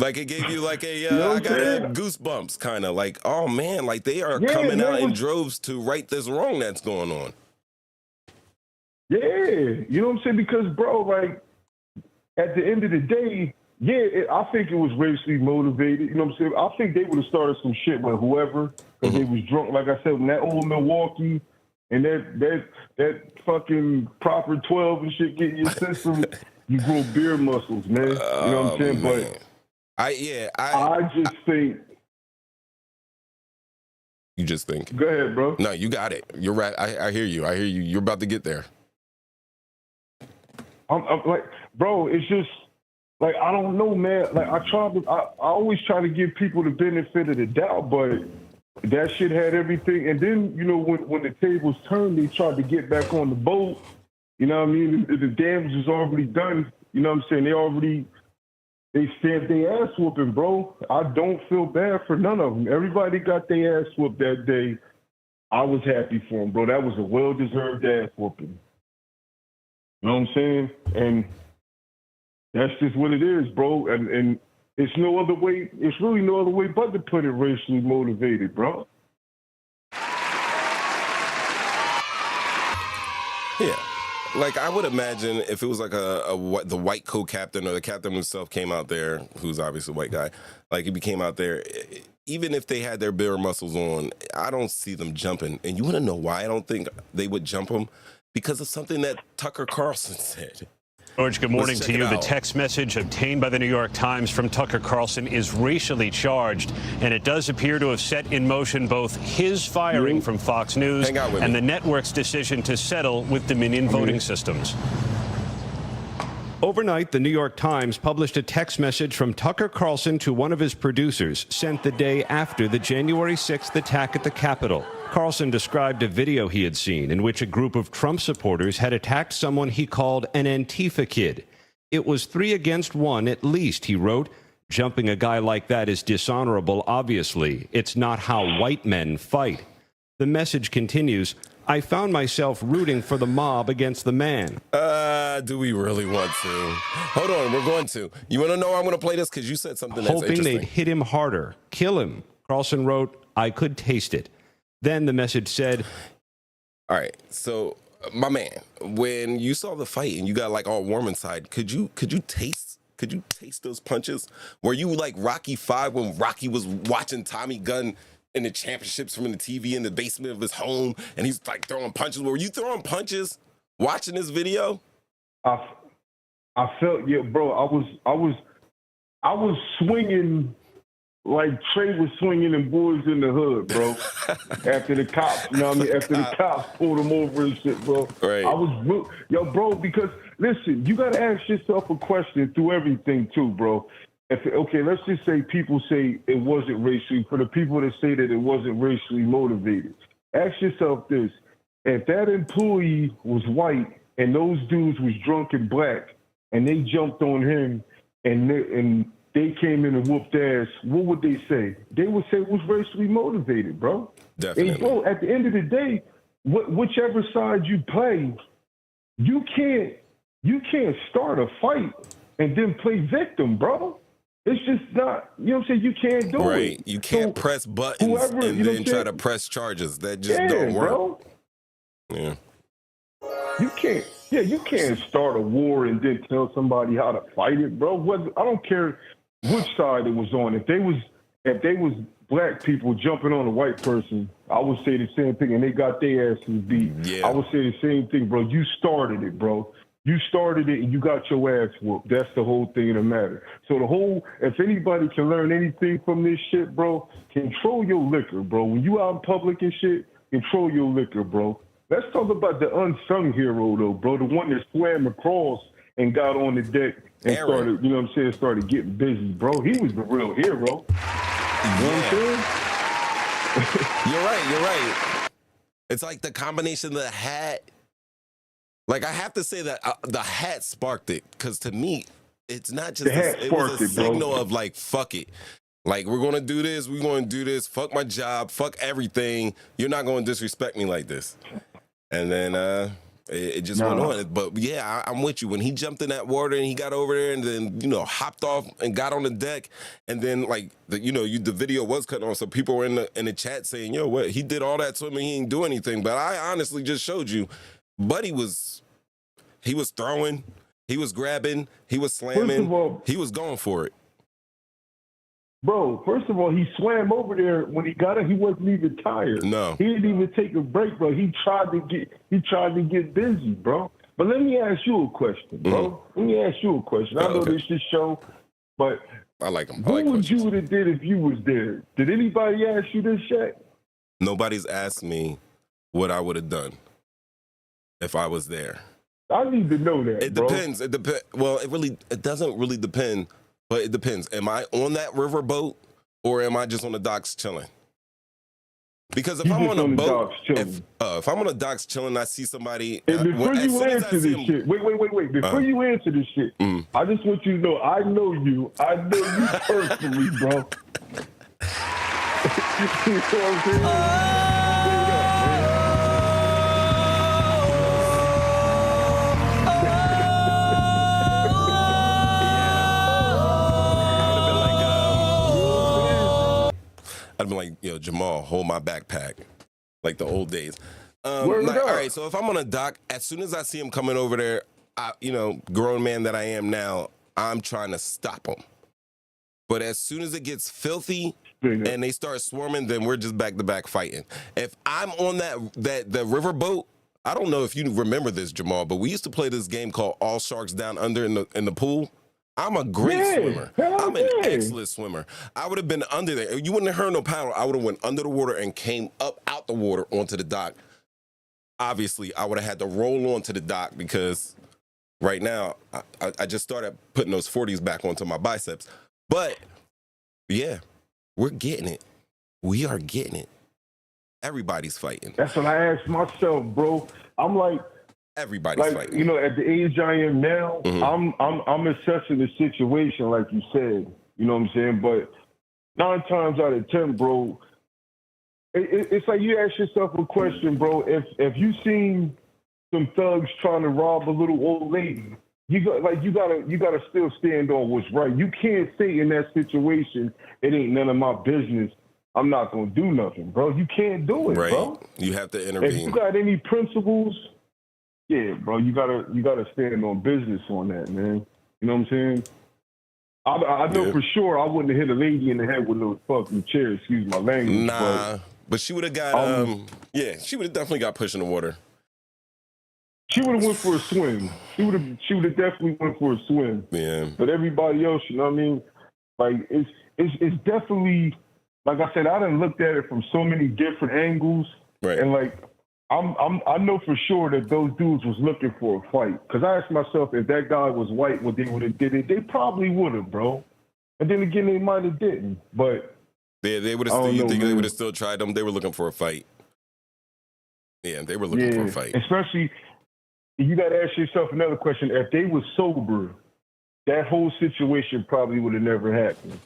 It gave you I got goosebumps, kind of oh man, they are coming out in droves to right this wrong that's going on. Yeah, you know what I'm saying? Because, bro, at the end of the day, I think it was racially motivated. You know what I'm saying? I think they would have started some shit with whoever, because they was drunk. Like I said, when that old Milwaukee and that fucking proper 12 and shit get in your system, you grow beer muscles, man. You know what I'm saying? Man. But I just think. You just think. Go ahead, bro. No, you got it. You're right. I hear you. You're about to get there. I'm bro, it's just I don't know, man. I always try to give people the benefit of the doubt, but that shit had everything. And then, when the tables turned, they tried to get back on the boat. You know what I mean? The damage was already done. You know what I'm saying? They stamped their ass whooping, bro. I don't feel bad for none of them. Everybody got their ass whooped that day. I was happy for them, bro. That was a well-deserved ass whooping. You know what I'm saying? And that's just what it is, bro. And it's no other way. It's really no other way but to put it racially motivated, bro. Yeah. I would imagine if it was the white co-captain or the captain himself came out there, who's obviously a white guy, if he came out there, even if they had their beer muscles on, I don't see them jumping. And you want to know why I don't think they would jump them? Because of something that Tucker Carlson said. George, good morning to you. The text message obtained by the New York Times from Tucker Carlson is racially charged, and it does appear to have set in motion both his firing from Fox News and the network's decision to settle with Dominion Voting Systems. Overnight, the New York Times published a text message from Tucker Carlson to one of his producers, sent the day after the January 6th attack at the Capitol. Carlson described a video he had seen in which a group of Trump supporters had attacked someone he called an Antifa kid. It was 3 against 1 at least, he wrote. Jumping a guy like that is dishonorable, obviously. It's not how white men fight. The message continues, I found myself rooting for the mob against the man. Do we really want to? Hold on, we're going to. You want to know I'm going to play this? Because you said something that's hoping interesting. They'd hit him harder, kill him. Carlson wrote, I could taste it. Then the message said, all right, so my man, when you saw the fight and you got all warm inside, could you taste those punches? Were you like Rocky V when Rocky was watching Tommy Gunn in the championships from the TV in the basement of his home and he's throwing punches? Were you throwing punches watching this video? I felt, bro, I was swinging like Trey was swinging in Boys in the Hood, bro. After the cops, after the cops pulled him over and shit, bro. Right. I was, bro, because listen, you got to ask yourself a question through everything too, bro. let's just say people say it wasn't racially, for the people that say that it wasn't racially motivated, ask yourself this. If that employee was white and those dudes was drunk and black and they jumped on him and they came in and whooped ass, what would they say? They would say it was racially motivated, bro. Definitely. And bro, at the end of the day, whichever side you play, you can't start a fight and then play victim, bro. It's just not, you know what I'm saying? You can't do it. Right. You can't press buttons and then try to press charges. That just don't work. Bro. Yeah. You can't start a war and then tell somebody how to fight it, bro. I don't care which side it was on. If they was black people jumping on a white person, I would say the same thing, and they got their asses beat. Yeah. I would say the same thing, bro. You started it, bro. You started it and you got your ass whooped. That's the whole thing of the matter. So if anybody can learn anything from this shit, bro, control your liquor, bro. When you out in public and shit, control your liquor, bro. Let's talk about the unsung hero, though, bro. The one that swam across and got on the deck and started, you know what I'm saying, started getting busy, bro. He was the real hero. You know what I'm saying? You're right. It's like the combination of the hat. Like, I have to say that the hat sparked it, because to me, it's not just it was a signal of like, fuck it. Like, we're going to do this. We're going to do this. Fuck my job. Fuck everything. You're not going to disrespect me like this. And then it just went on. But yeah, I'm with you. When he jumped in that water and he got over there and then, you know, hopped off and got on the deck, and then like, the video was cut on. So people were in the chat saying, yo, what? He did all that swimming. He didn't do anything. But I honestly just showed you. Buddy was throwing, he was grabbing, he was slamming, he was going for it. Bro, first of all, he swam over there. When he got it, he wasn't even tired. No. He didn't even take a break, bro. He tried to get busy, bro. But let me ask you a question, bro. Let me ask you a question. I know this is show, but I like him. What would you have did if you was there? Did anybody ask you this shit? Nobody's asked me what I would have done if I was there. I need to know that. It depends. It depends. Well, it doesn't really depend, but it depends. Am I on that river boat or am I just on the docks chilling? Because if I'm on a boat, if I'm on the docks chilling, I see somebody. And before you answer this shit, wait. Before you answer this shit, I just want you to know I know you. I know you personally, bro. You know what I'm saying? I'd be like, yo, Jamal, hold my backpack. Like the old days. All right, so if I'm on a dock, as soon as I see him coming over there, grown man that I am now, I'm trying to stop him. But as soon as it gets filthy and they start swarming, then we're just back to back fighting. If I'm on the river boat, I don't know if you remember this, Jamal, but we used to play this game called All Sharks Down Under in the pool. I'm a great swimmer. I'm an excellent swimmer. I would have been under there. You wouldn't have heard no paddle. I would have went under the water and came up out the water onto the dock. Obviously, I would have had to roll onto the dock because right now I just started putting those 40s back onto my biceps. But yeah, we're getting it. We are getting it. Everybody's fighting. That's what I asked myself, bro. I'm like, everybody's fighting. You know, at the age I am now, I'm assessing the situation, like you said. You know what I'm saying? But 9 times out of 10, bro, it's like you ask yourself a question, bro. If you seen some thugs trying to rob a little old lady, you gotta still stand on what's right. You can't say in that situation, it ain't none of my business. I'm not gonna do nothing, bro. You can't do it, bro. You have to intervene. If you got any principles, yeah, bro, you gotta stand on business on that, man. You know what I'm saying? I know for sure I wouldn't have hit a lady in the head with no fucking chair. Excuse my language. Nah, but she would have got. She would have definitely got pushed in the water. She would have went for a swim. She would have definitely went for a swim. Yeah. But everybody else, you know what I mean? Like it's definitely, like I said, I done looked at it from so many different angles, right? And like I know for sure that those dudes was looking for a fight. Cause I asked myself if that guy was white, what they would have did it. They probably would have, bro. And then again, they might have didn't. But they would have. You think they would have still tried them? They were looking for a fight. Yeah, they were looking for a fight. Especially, you got to ask yourself another question. If they were sober, that whole situation probably would have never happened.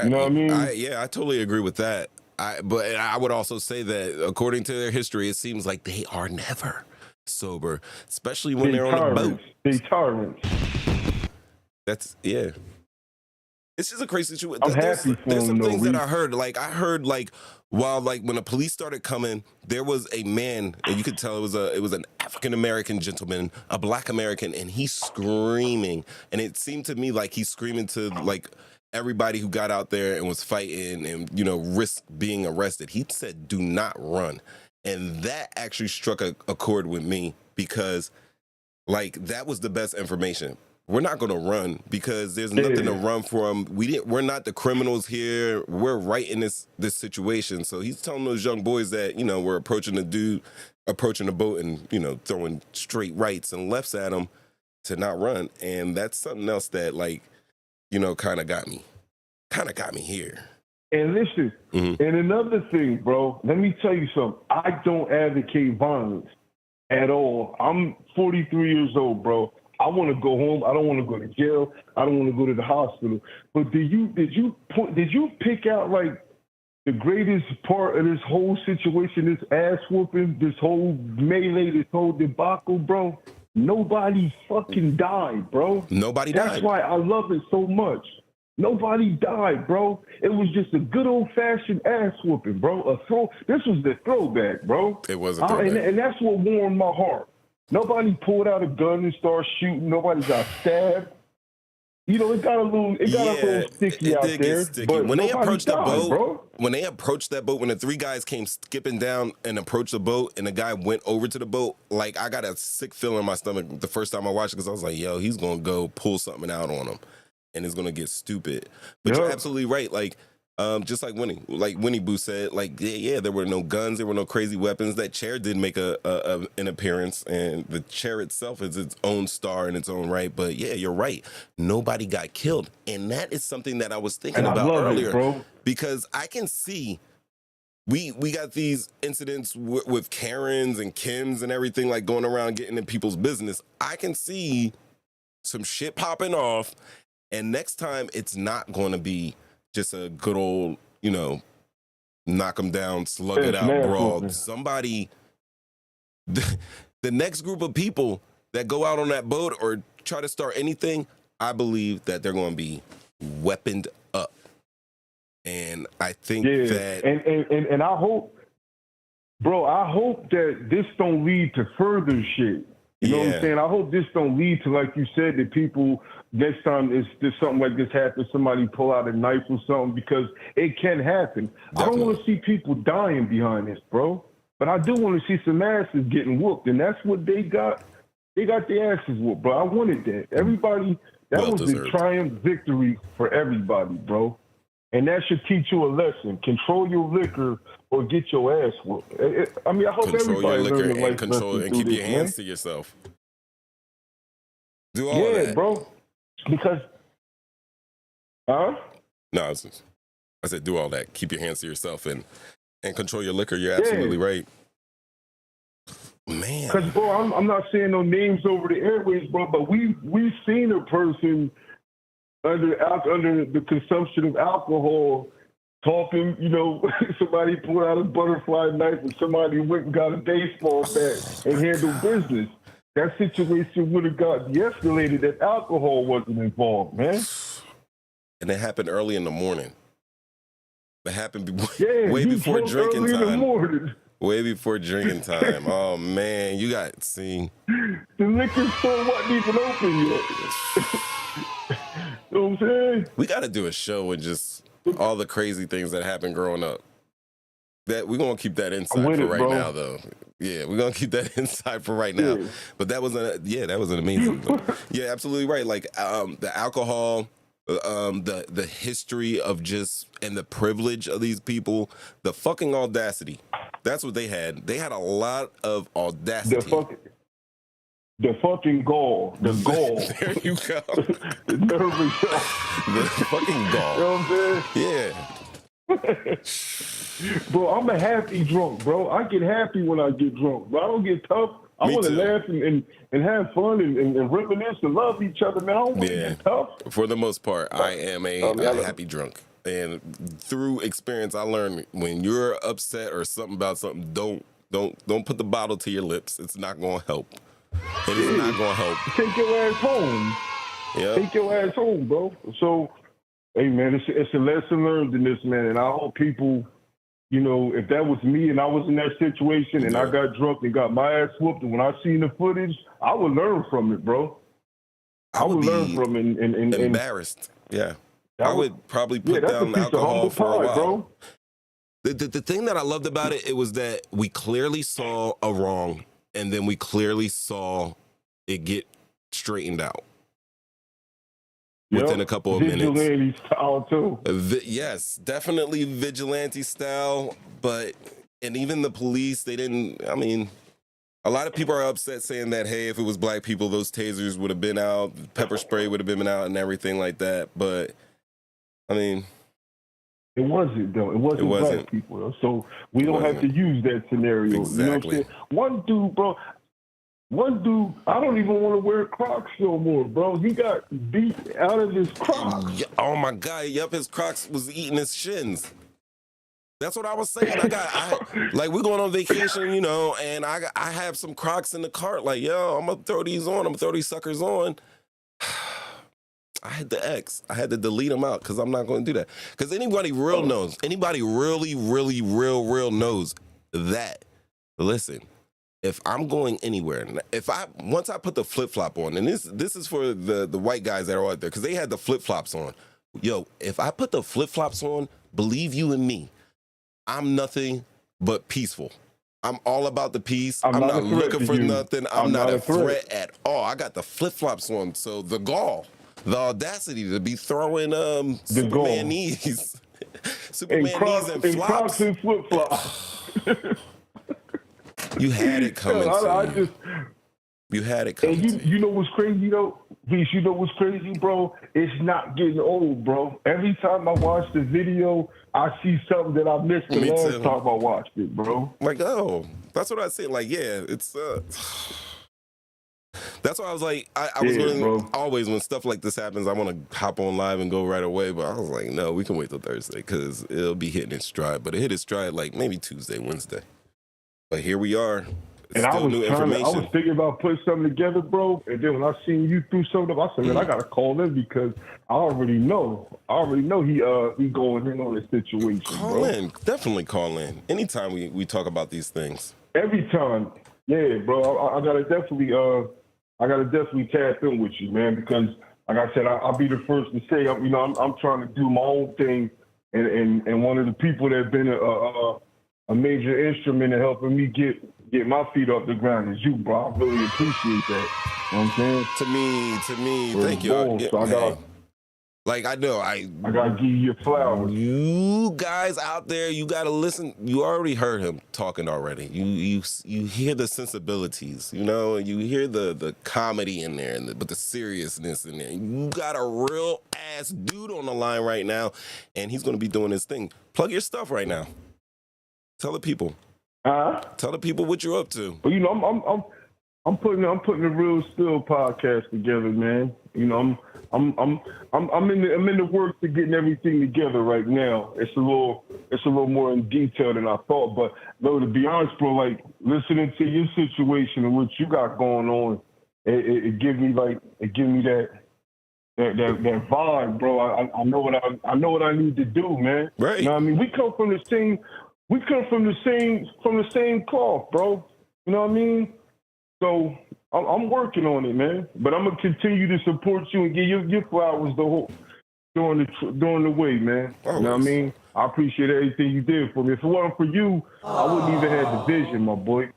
You know what I mean? I totally agree with that. But I would also say that according to their history, it seems like they are never sober, especially when they're on a boat. They tyrants. It's just a crazy situation. I'm happy for There's some them, things though, that I heard. Like I heard, while when the police started coming, there was a man, and you could tell it was an African American gentleman, a Black American, and he's screaming, and it seemed to me like he's screaming to everybody who got out there and was fighting and risk being arrested. He said, "Do not run," and that actually struck a chord with me because that was the best information. We're not going to run because there's nothing to run from. We're not the criminals here. We're right in this situation. So he's telling those young boys that, we're approaching the boat and, throwing straight rights and lefts at them to not run. And that's something else that kind of got me here. And listen, and another thing, bro, let me tell you something. I don't advocate violence at all. I'm 43 years old, bro. I want to go home. I don't want to go to jail. I don't want to go to the hospital. But did you pick out the greatest part of this whole situation, this ass whooping, this whole melee, this whole debacle, bro? Nobody fucking died, bro. Nobody died. That's why I love it so much. Nobody died, bro. It was just a good old-fashioned ass whooping, bro. This was the throwback, bro. It was a throwback. And that's what warmed my heart. Nobody pulled out a gun and started shooting. Nobody got stabbed. It got a little sticky out there. But when they approached the boat, when the three guys came skipping down and approached the boat, and the guy went over to the boat, I got a sick feeling in my stomach the first time I watched it because I was like, yo, he's gonna go pull something out on him, and it's gonna get stupid. But you're absolutely right. Just like Winnie Boo said, there were no guns, there were no crazy weapons. That chair did make an appearance, and the chair itself is its own star in its own right. But yeah, you're right. Nobody got killed, and that is something that I was thinking about earlier, because I can see we got these incidents with Karens and Kims and everything going around getting in people's business. I can see some shit popping off, and next time it's not going to be just a good old, knock them down, slug it out brawl. Somebody, the next group of people that go out on that boat or try to start anything, I believe that they're going to be weaponed up. And I think that... And I hope, bro, that this don't lead to further shit. You know what I'm saying? I hope this don't lead to, like you said, that people, next time there's something like this happens, somebody pull out a knife or something, because it can happen. Definitely. I don't want to see people dying behind this, bro. But I do want to see some asses getting whooped, and that's what they got. They got their asses whooped, bro. I wanted that. Everybody, that was a triumph victory for everybody, bro. And that should teach you a lesson. Control your liquor or get your ass whooped. I hope control everybody your liquor learn and control and keep your hands to yourself. Do all that, bro. Because, No, I said do all that. Keep your hands to yourself and control your liquor. You're absolutely right. Man. Because, bro, I'm not saying no names over the airways, bro, but we've seen a person under the consumption of alcohol talking, somebody pulled out a butterfly knife and somebody went and got a baseball bat and handled business. That situation would have got de-escalated if alcohol wasn't involved, man. And it happened early in the morning. It happened way before drinking time. Way before drinking time. Oh, man, see. The liquor store wasn't even open yet. You know what I'm saying? We got to do a show with just all the crazy things that happened growing up. That we're gonna keep that inside for right now, though. Yeah, we're gonna keep that inside for right now. Yeah. But that was an amazing. Yeah, absolutely right. The alcohol, the history of and the privilege of these people, the fucking audacity. That's what they had. They had a lot of audacity. The fucking gall. The gall. There you go. The nervous. The fucking gall. You know what I'm saying? Yeah. Bro, I'm a happy drunk, bro. I get happy when I get drunk, but I don't get tough. I want to laugh and have fun and reminisce and love each other, man. I don't want to get tough. For the most part, I am a happy drunk. And through experience, I learned when you're upset or something about something, don't put the bottle to your lips. It's not going to help. It is not going to help. Take your ass home. Yeah. Take your ass home, bro. So, hey, man, it's a lesson learned in this, man. And I hope people, you know, if that was me and I was in that situation and I got drunk and got my ass whooped, and when I seen the footage, I would learn from it, bro. I would learn from it. And embarrassed. Yeah. I would probably put down alcohol for a while. Bro. The thing that I loved about it, it was that we clearly saw a wrong, and then we clearly saw it get straightened out within a couple of minutes. Vigilante style too. Yes, definitely vigilante style. And even the police, they didn't. I mean, a lot of people are upset saying that, hey, if it was black people, those tasers would have been out, pepper spray would have been out, and everything like that. But I mean, it wasn't though. It wasn't black people though. So we don't have to use that scenario. Exactly. You know what I'm saying? One dude, I don't even want to wear Crocs no more, bro. He got beat out of his Crocs. Yeah, oh my God! Yep, his Crocs was eating his shins. That's what I was saying. Like we're going on vacation, you know, and I have some Crocs in the cart. Like, yo, I'm gonna throw these on. I'm gonna throw these suckers on. I had to delete them out because I'm not going to do that. Because anybody real knows, anybody really knows that. Listen, if I'm going anywhere, once I put the flip flop on, and this is for the white guys that are out there because they had the flip flops on. Yo, if I put the flip flops on, believe you and me, I'm nothing but peaceful. I'm all about the peace. I'm not looking for nothing. I'm not a threat at all. I got the flip flops on, so the gall. The audacity to be throwing Superman knees, Superman knees and flops. Crocs and flip flops. You had it coming. You had it coming. And you know what's crazy though, Reese? You know what's crazy, bro? It's not getting old, bro. Every time I watch the video, I see something that I missed the last time I watched it, bro. Like, oh, that's what I said. Like, yeah, it's. That's why I was like, I was going always when stuff like this happens, I want to hop on live and go right away. But I was like, no, we can wait till Thursday because it'll be hitting its stride. But it hit its stride like maybe Tuesday, Wednesday. But here we are. And I was thinking about putting something together, bro. And then when I seen you through something, I said, man, I gotta call him because I already know he going in on this situation. Call in, definitely call in. Anytime we talk about these things. Every time, yeah, bro. I gotta definitely tap in with you, man, because like I said, I'll be the first to say, I'm trying to do my own thing, and one of the people that's been a major instrument in helping me get my feet off the ground is you, bro. I really appreciate that. You know what I'm saying? To me, thank you. So I know I gotta give you your flowers. You guys out there, you gotta listen. You already heard him talking already. You hear the sensibilities, you know, you hear the comedy in there, but the seriousness in there. You got a real ass dude on the line right now, and he's gonna be doing his thing. Plug your stuff right now. Tell the people. Tell the people what you're up to. Well, you know, I'm putting the Real Spill podcast together, man. You know, I'm in the works of getting everything together right now. It's a little more in detail than I thought, but no, to be honest, bro, like listening to your situation and what you got going on, it give me that vibe, bro. I know what I need to do, man. Right. You know what I mean? We come from the same cloth, bro. You know what I mean? So I'm working on it, man. But I'm gonna continue to support you and give your flowers during the way, man. Always. You know what I mean? I appreciate everything you did for me. If it wasn't for you, I wouldn't even have the vision, my boy.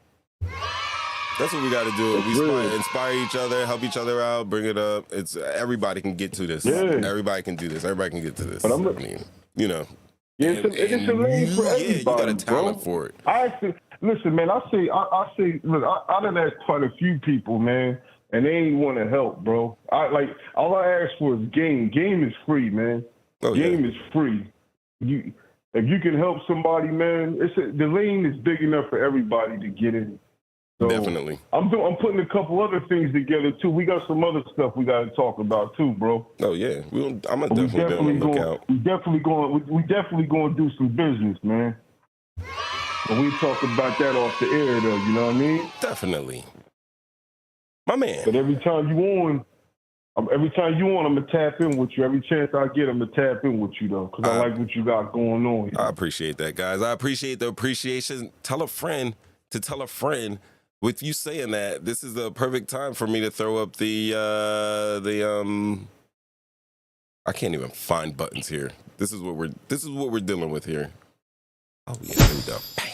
That's what we got to do. We inspire each other, help each other out, bring it up. It's everybody can get to this. Yeah. Everybody can do this. Everybody can get to this. But I mean, you know. Yeah, it's a lane for everybody, you got a talent bro. for it. I listen, man. I say, look, I done asked quite a few people, man, and they ain't want to help, bro. All I ask for is game. Game is free, man. Game is free. If you can help somebody, man, the lane is big enough for everybody to get in. So Definitely. I'm putting a couple other things together too. We got some other stuff we got to talk about too, bro. Oh yeah, I'm gonna definitely be on the lookout. We definitely going to do some business, man. And we talk about that off the air, though. You know what I mean? Definitely, my man. But every time you on, I'm gonna tap in with you. Every chance I get, I'm gonna tap in with you, though, because I like what you got going on. I appreciate that, guys. I appreciate the appreciation. Tell a friend to tell a friend. With you saying that, this is the perfect time for me to throw up the I can't even find buttons here. This is what we're dealing with here. Oh yeah, here we go. Bam.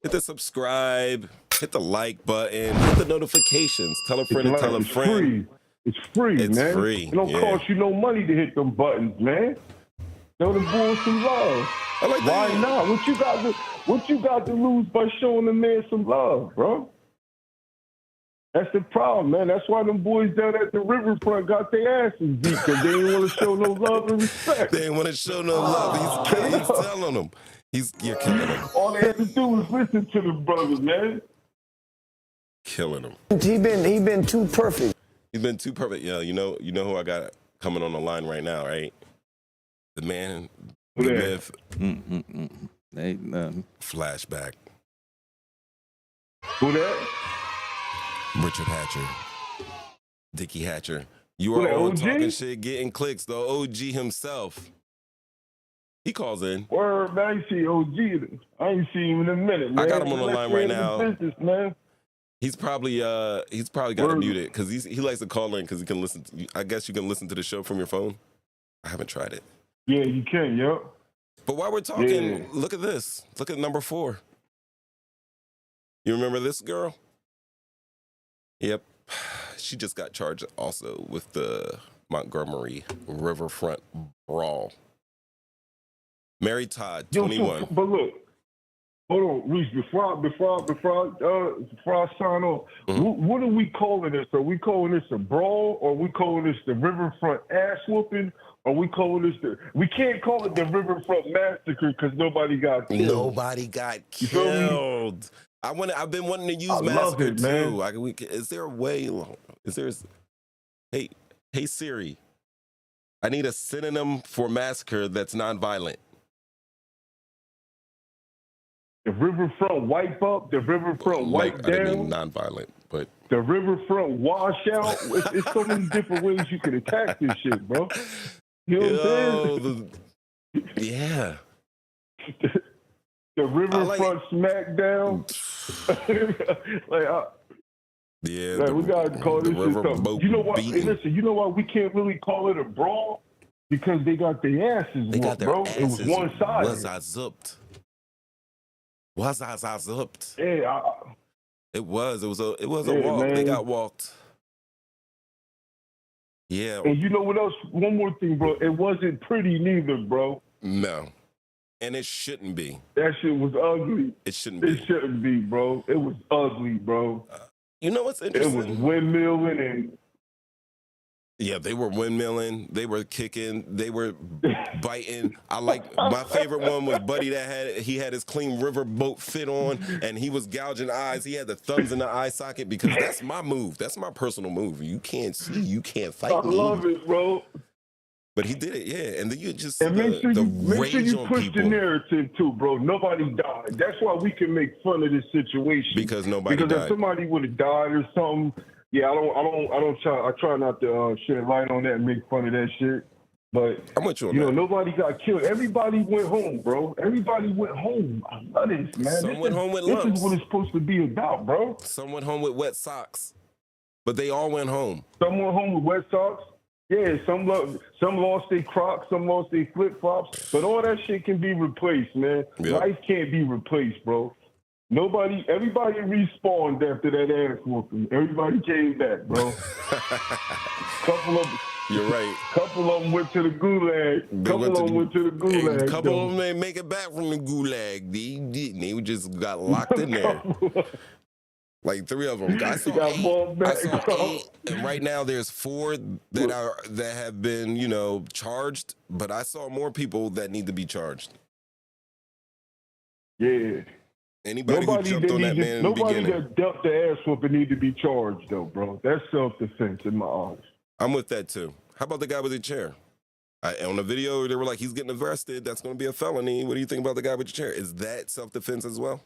Hit the subscribe, hit the like button, hit the notifications. Tell a friend to tell a friend. It's free, man. It's free. It don't cost you no money to hit them buttons, man. Show the bulls some love. I like Why that. not? What you got to lose by showing the man some love, bro? That's the problem, man. That's why them boys down at the riverfront got their asses beat, because they didn't want to show no love and respect. They didn't want to show no love. He's telling them. You're killing them. All they had to do was listen to the brothers, man. Killing them. He been too perfect. He's been too perfect. Yeah, you know who I got coming on the line right now, right? The man, the myth. Flashback. Who that? Richard Hatcher. Dickie Hatcher. You are on Talking Shit, getting clicks. The OG himself. He calls in. Word, man. I ain't see OG. I ain't seen him in a minute, man. I got him on the line right now. Business, man. He's probably got to mute it because he likes to call in because he can listen. I guess you can listen to the show from your phone. I haven't tried it. Yeah, you can. Yep. But while we're talking, look at this. Look at number 4. You remember this girl? Yep. She just got charged also with the Montgomery Riverfront Brawl. Mary Todd, 21. But look, hold on, Reese. Before I sign off, what are we calling this? Are we calling this a brawl, or are we calling this the Riverfront ass whooping? Or we calling this we can't call it the Riverfront massacre because nobody got killed. Nobody got killed. I've been wanting to use massacre too. Is there a way? Hey Siri, I need a synonym for massacre that's nonviolent. The Riverfront wipe up, the Riverfront wipe down. I didn't mean nonviolent, but the Riverfront washout. It's so many different ways you can attack this shit, bro. You know what I'm saying? Yeah. The Riverfront smackdown. We gotta call this shit something. You know what? Hey, listen, you know why we can't really call it a brawl? Because they got their asses whooped, bro. It was one-sided. Was I zipped? Yeah, it was a walk. Man. They got walked. Yeah. And you know what else? One more thing, bro. It wasn't pretty neither, bro. No. And it shouldn't be. That shit was ugly. It shouldn't be. It shouldn't be, bro. It was ugly, bro. You know what's interesting? It was windmilling and... Yeah, they were windmilling. They were kicking. They were biting. My favorite one was Buddy that had his clean riverboat fit on, and he was gouging eyes. He had the thumbs in the eye socket because that's my move. That's my personal move. You can't see. You can't fight me. I love it, bro. But he did it, yeah. And then you just make sure you push the narrative too, bro. Nobody died. That's why we can make fun of this situation because nobody died. Because if somebody would have died or something. Yeah, I try not to shed light on that and make fun of that shit. But I'm with you on that. Nobody got killed. Everybody went home, bro. Everybody went home. I love this, man. Some went home with lumps. This is what it's supposed to be about, bro. Some went home with wet socks, but they all went home. Some went home with wet socks. Yeah, some lost their Crocs, some lost their flip flops. But all that shit can be replaced, man. Yep. Life can't be replaced, bro. Everybody respawned after that ass whooping. Everybody came back, bro. You're right. Couple of them went to the gulag. Couple of them went to the gulag. A couple of them didn't make it back from the gulag. They didn't. They just got locked in there. Like 3 of them. I saw 8. And right now there's 4 that have been, charged. But I saw more people that need to be charged. Yeah. Anybody who jumped on that man in the beginning. Nobody that dumped the ass whooping need to be charged, though, bro. That's self-defense in my eyes. I'm with that, too. How about the guy with the chair? On the video, they were like, he's getting arrested. That's going to be a felony. What do you think about the guy with the chair? Is that self-defense as well?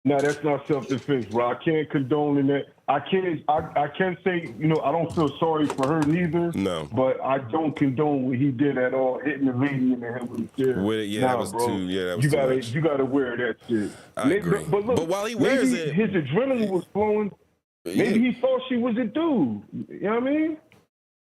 No, that's not self-defense, bro. I can't condone in that. I can't say, I don't feel sorry for her neither. No. But I don't condone what he did at all, hitting the lady in the head with the chair. That was too much. You gotta wear that shit. I agree. But look, while he wears maybe it, his adrenaline was flowing. Maybe he thought she was a dude. You know what I mean?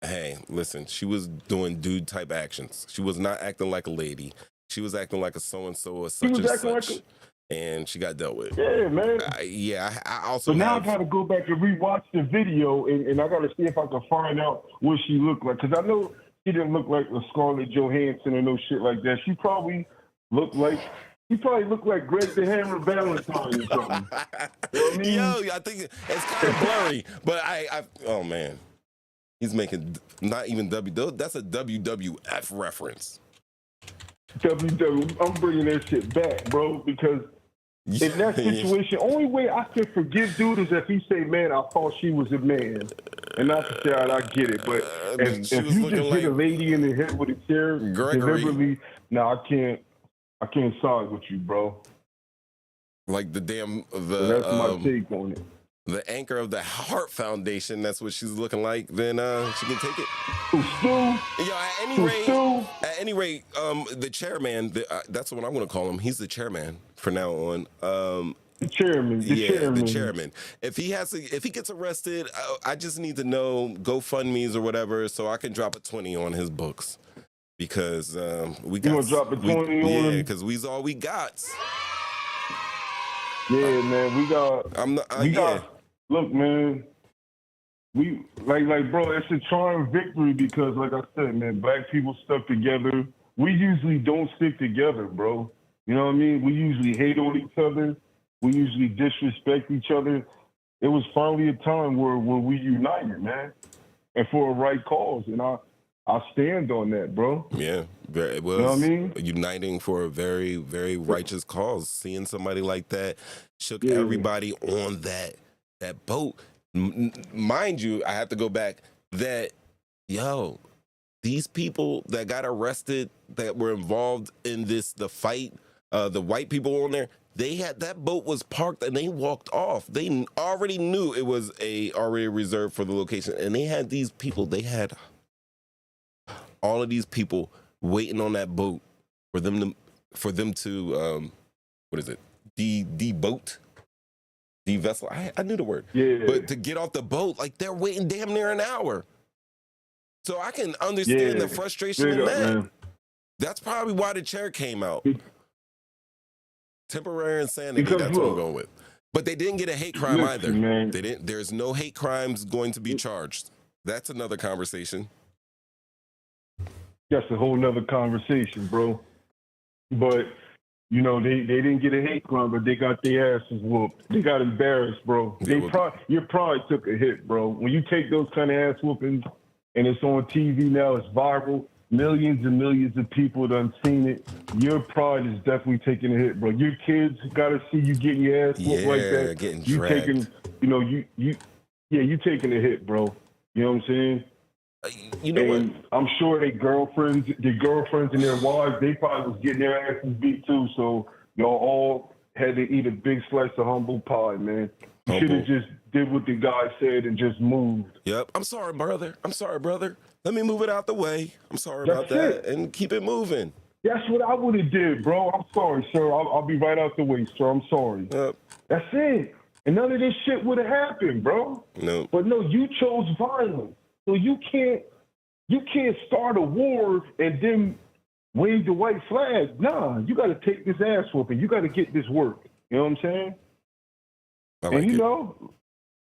Hey, listen, she was doing dude type actions. She was not acting like a lady. She was acting like a so-and-so or such and such. And she got dealt with. Yeah, man. I also. So now I got to go back and rewatch the video, and I got to see if I can find out what she looked like. Because I know she didn't look like a Scarlett Johansson or no shit like that. She probably looked like Greg the Hammer Valentine or something. You know what I mean? Yo, I think it's kind of blurry, but oh man, he's making not even that's a WWF reference. I'm bringing that shit back, bro, because in that situation, only way I can forgive dude is if he say, man, I thought she was a man. And not to say, all right, I get it. But if you just hit a lady in the head with a chair, deliberately, I can't side with you, bro. Like the so that's my take on it. The anchor of the Heart Foundation, that's what she's looking like, then she can take it. At any rate, the chairman, that's what I'm going to call him. He's the chairman from now on. The chairman. The chairman. If he gets arrested, I just need to know GoFundMe's or whatever so I can drop a 20 on his books. Because we got... You gonna drop a 20 on him? Yeah, because we's all we got. Yeah, man, we got... Look, man, we like, bro, it's a triumph victory because, like I said, man, black people stuck together. We usually don't stick together, bro. You know what I mean? We usually hate on each other. We usually disrespect each other. It was finally a time where we united, man, and for a right cause, and I stand on that, bro. Yeah, it was, you know what I mean? Uniting for a very, very righteous cause. Seeing somebody like that shook everybody on that boat. Mind you, I have to go back that, these people that got arrested that were involved in the fight, the white people on there, that boat was parked and they walked off. They already knew it was already reserved for the location. And they had all of these people waiting on that boat for them to what is it? De-boat? The vessel, I knew the word. Yeah. But to get off the boat, like they're waiting damn near an hour. So I can understand the frustration in that. Man. That's probably why the chair came out. Temporary insanity, that's what I'm going with. But they didn't get a hate crime either. Man. They didn't. There's no hate crimes going to be charged. That's another conversation. That's a whole nother conversation, bro. But they didn't get a hate crime, but they got their asses whooped. They got embarrassed, bro. Your pride took a hit, bro. When you take those kind of ass whoopings and it's on TV now, it's viral, millions and millions of people done seen it. Your pride is definitely taking a hit, bro. Your kids got to see you getting your ass whooped like that. Getting you dragged. You taking a hit, bro. You know what I'm saying? And I'm sure their girlfriends and their wives, they probably was getting their asses beat too. So y'all all had to eat a big slice of humble pie, man. You should have just did what the guy said and just moved. Yep. I'm sorry, brother. Let me move it out the way. I'm sorry about that. And keep it moving. That's what I would have did, bro. I'm sorry, sir. I'll be right out the way, sir. I'm sorry. Yep. That's it. And none of this shit would have happened, bro. No. But no, you chose violence. So you can't start a war and then wave the white flag. Nah, you got to take this ass whooping. You got to get this work. You know what I'm saying? I like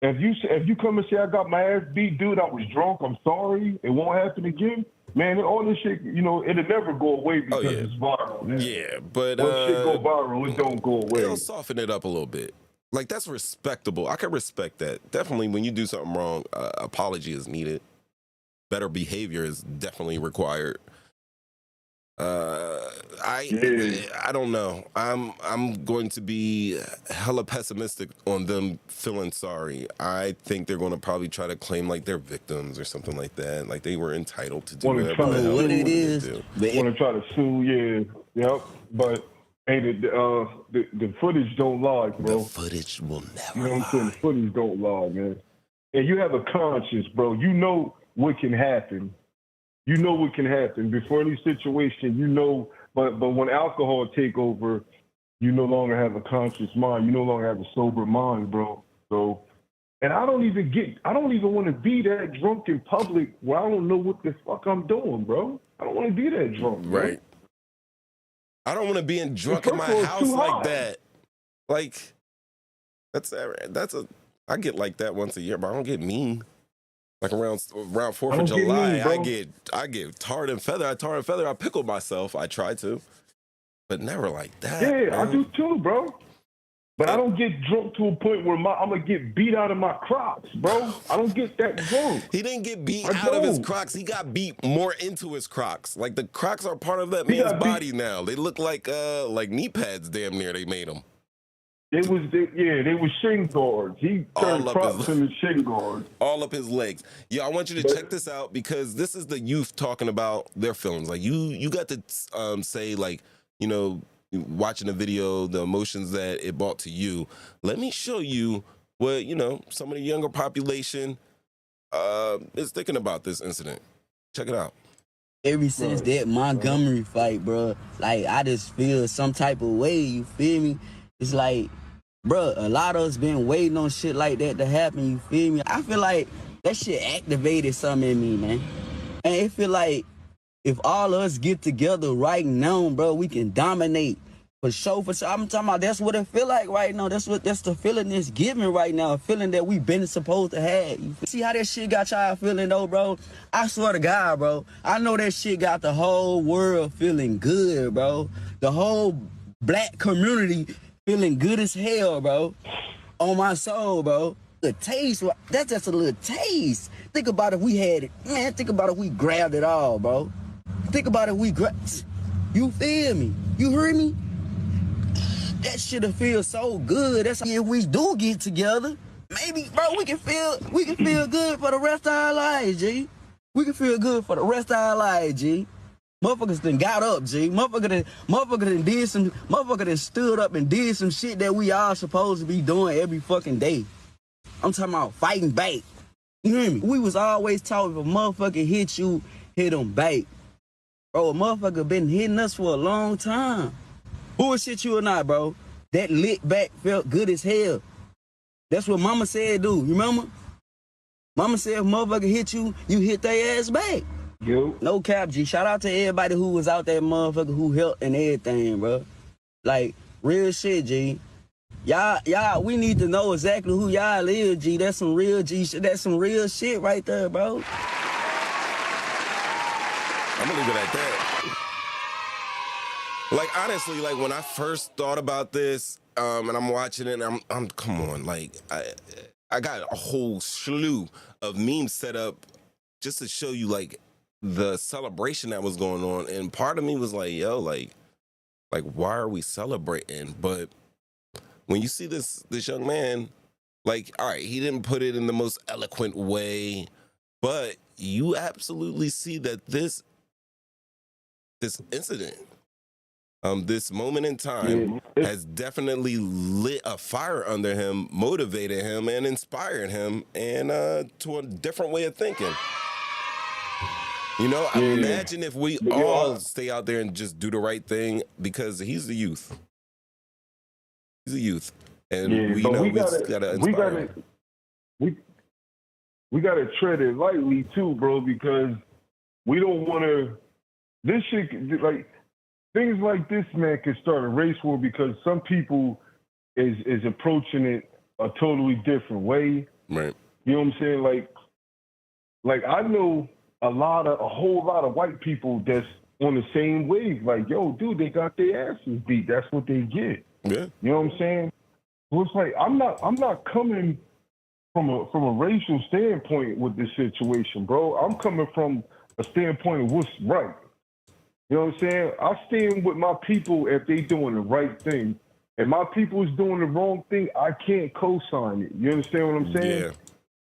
If you come and say I got my ass beat, dude, I was drunk, I'm sorry, it won't happen again. Man, all this shit, you know, it'll never go away because it's viral. Man. Yeah, but when shit go viral, it don't go away. It'll soften it up a little bit. Like, that's respectable. I can respect that. Definitely, when you do something wrong, apology is needed. Better behavior is definitely required. I don't know. I'm going to be hella pessimistic on them feeling sorry. I think they're going to probably try to claim like they're victims or something like that. Like they were entitled to do whatever the hell what they it is. Want to try to sue? Yeah, yep. But hey, the footage don't lie, bro. The footage will never. You know what I'm saying? The footage don't lie, man. And you have a conscience, bro. You know what can happen. You know what can happen before any situation. You know, but when alcohol take over, you no longer have a conscious mind. You no longer have a sober mind, bro. So, and I don't even want to be that drunk in public where I don't know what the fuck I'm doing, bro. I don't want to be that drunk, bro. Right. I don't want to be drunk in my house like that. Like, I get like that once a year, but I don't get mean. Like around 4th of July, I get tarred and feather. I pickle myself. I try to, but never like that. Yeah, man. I do too, bro. But I don't get drunk to a point where I'm gonna get beat out of my Crocs, bro. I don't get that drunk. He didn't get beat out of his Crocs. He got beat more into his Crocs. Like the Crocs are part of that man's body now. They look like knee pads, damn near. They made them. They were shin guards. He turned Crocs into shin guards. All up his legs. Yeah, I want you to check this out because this is the youth talking about their feelings. Like you got to say like, you know, watching the video, the emotions that it brought to you. Let me show you what, you know, some of the younger population is thinking about this incident. Check it out. Ever since that Montgomery fight, bro, like I just feel some type of way, you feel me? It's like, bro, a lot of us been waiting on shit like that to happen, you feel me? I feel like that shit activated something in me, man. And it feel like if all of us get together right now, bro, we can dominate for sure. I'm talking about that's what it feel like right now. That's the feeling it's giving right now, a feeling that we been supposed to have. You see how that shit got y'all feeling though, bro? I swear to God, bro, I know that shit got the whole world feeling good, bro. The whole black community feeling good as hell, bro. On my soul, bro. The taste, that's just a little taste. Think about if we had it. Man, think about if we grabbed it all, bro. Think about if we grabbed. You feel me? You hear me? That shit'll feel so good. That's if we do get together. Maybe, bro, we can feel good for the rest of our lives, G. We can feel good for the rest of our lives, G. Motherfuckers done got up, G. Motherfucker done stood up and did some shit that we all supposed to be doing every fucking day. I'm talking about fighting back. You hear me? We was always taught if a motherfucker hit you, hit him back. Bro, a motherfucker been hitting us for a long time. Bullshit you or not, bro. That lit back felt good as hell. That's what mama said, dude. You remember? Mama said if motherfucker hit you, you hit their ass back. Yo. No cap, G. Shout out to everybody who was out there, motherfucker, who helped and everything, bro. Like, real shit, G. Y'all, we need to know exactly who y'all is, G. That's some real G shit. That's some real shit right there, bro. I'm gonna leave it at that. Like, honestly, like, when I first thought about this, and I'm watching it, and I'm come on, like, I got a whole slew of memes set up just to show you, like, the celebration that was going on. And part of me was like, yo, like, why are we celebrating? But when you see this young man, like, all right, he didn't put it in the most eloquent way, but you absolutely see that this incident, this moment in time has definitely lit a fire under him, motivated him, and inspired him, and to a different way of thinking. You know, imagine if we all stay out there and just do the right thing, because he's the youth. He's a youth, and we gotta inspire him. We gotta tread it lightly too, bro, because we don't want to. This shit, like things like this, man, can start a race war because some people is approaching it a totally different way. Right. You know what I'm saying? Like I know a whole lot of white people that's on the same wave. Like, yo, dude, they got their asses beat. That's what they get. Yeah. You know what I'm saying? So it's like I'm not coming from a racial standpoint with this situation, bro. I'm coming from a standpoint of what's right. You know what I'm saying? I stand with my people if they doing the right thing. If my people is doing the wrong thing, I can't co-sign it. You understand what I'm saying? Yeah.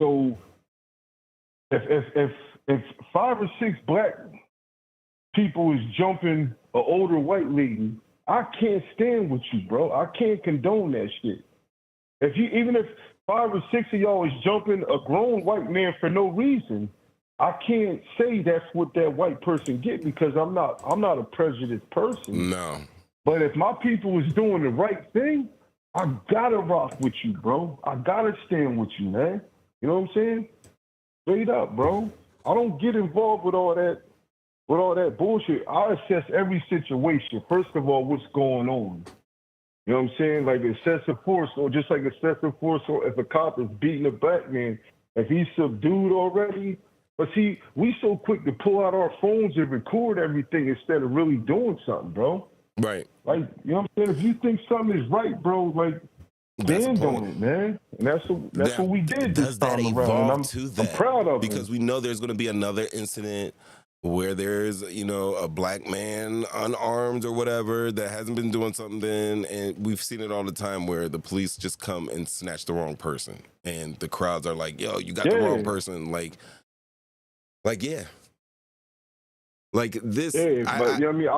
So if 5 or 6 black people is jumping an older white lady, I can't stand with you, bro. I can't condone that shit. Even if 5 or 6 of y'all is jumping a grown white man for no reason, I can't say that's what that white person get because I'm not a prejudiced person. No. But if my people is doing the right thing, I gotta rock with you, bro. I gotta stand with you, man. You know what I'm saying? Straight up, bro. I don't get involved with all that bullshit. I assess every situation. First of all, what's going on? You know what I'm saying? Like excessive force, or just like excessive force, or if a cop is beating a black man, if he's subdued already. But see, we so quick to pull out our phones and record everything instead of really doing something, bro. Right. Like, you know what I'm saying? If you think something is right, bro, like, stand on it, man. And that's what we did this time around. And I'm proud of it. Because we know there's going to be another incident where there's, a black man unarmed or whatever that hasn't been doing something. And we've seen it all the time where the police just come and snatch the wrong person. And the crowds are like, yo, you got the wrong person. Like, yeah. Like this. Yeah, but, you know what I mean?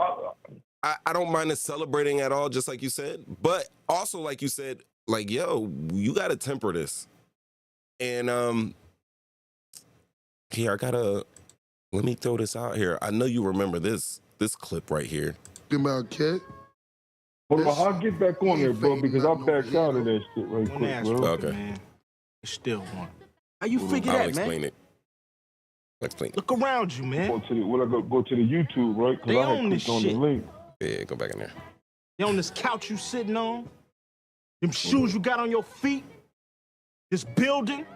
I don't mind us celebrating at all, just like you said. But also, like you said, like, yo, you got to temper this. And here, let me throw this out here. I know you remember this clip right here. About Kid? Well, I'll get back on there, bro, because I backed out of that shit right quick, bro. Okay. Man. You still want it. How you figure that, man? I'll explain it. Look around you, man. Go to the YouTube, right? Because I had clicked on the link. Yeah, go back in there. You on this couch you sitting on? Them shoes you got on your feet? This building?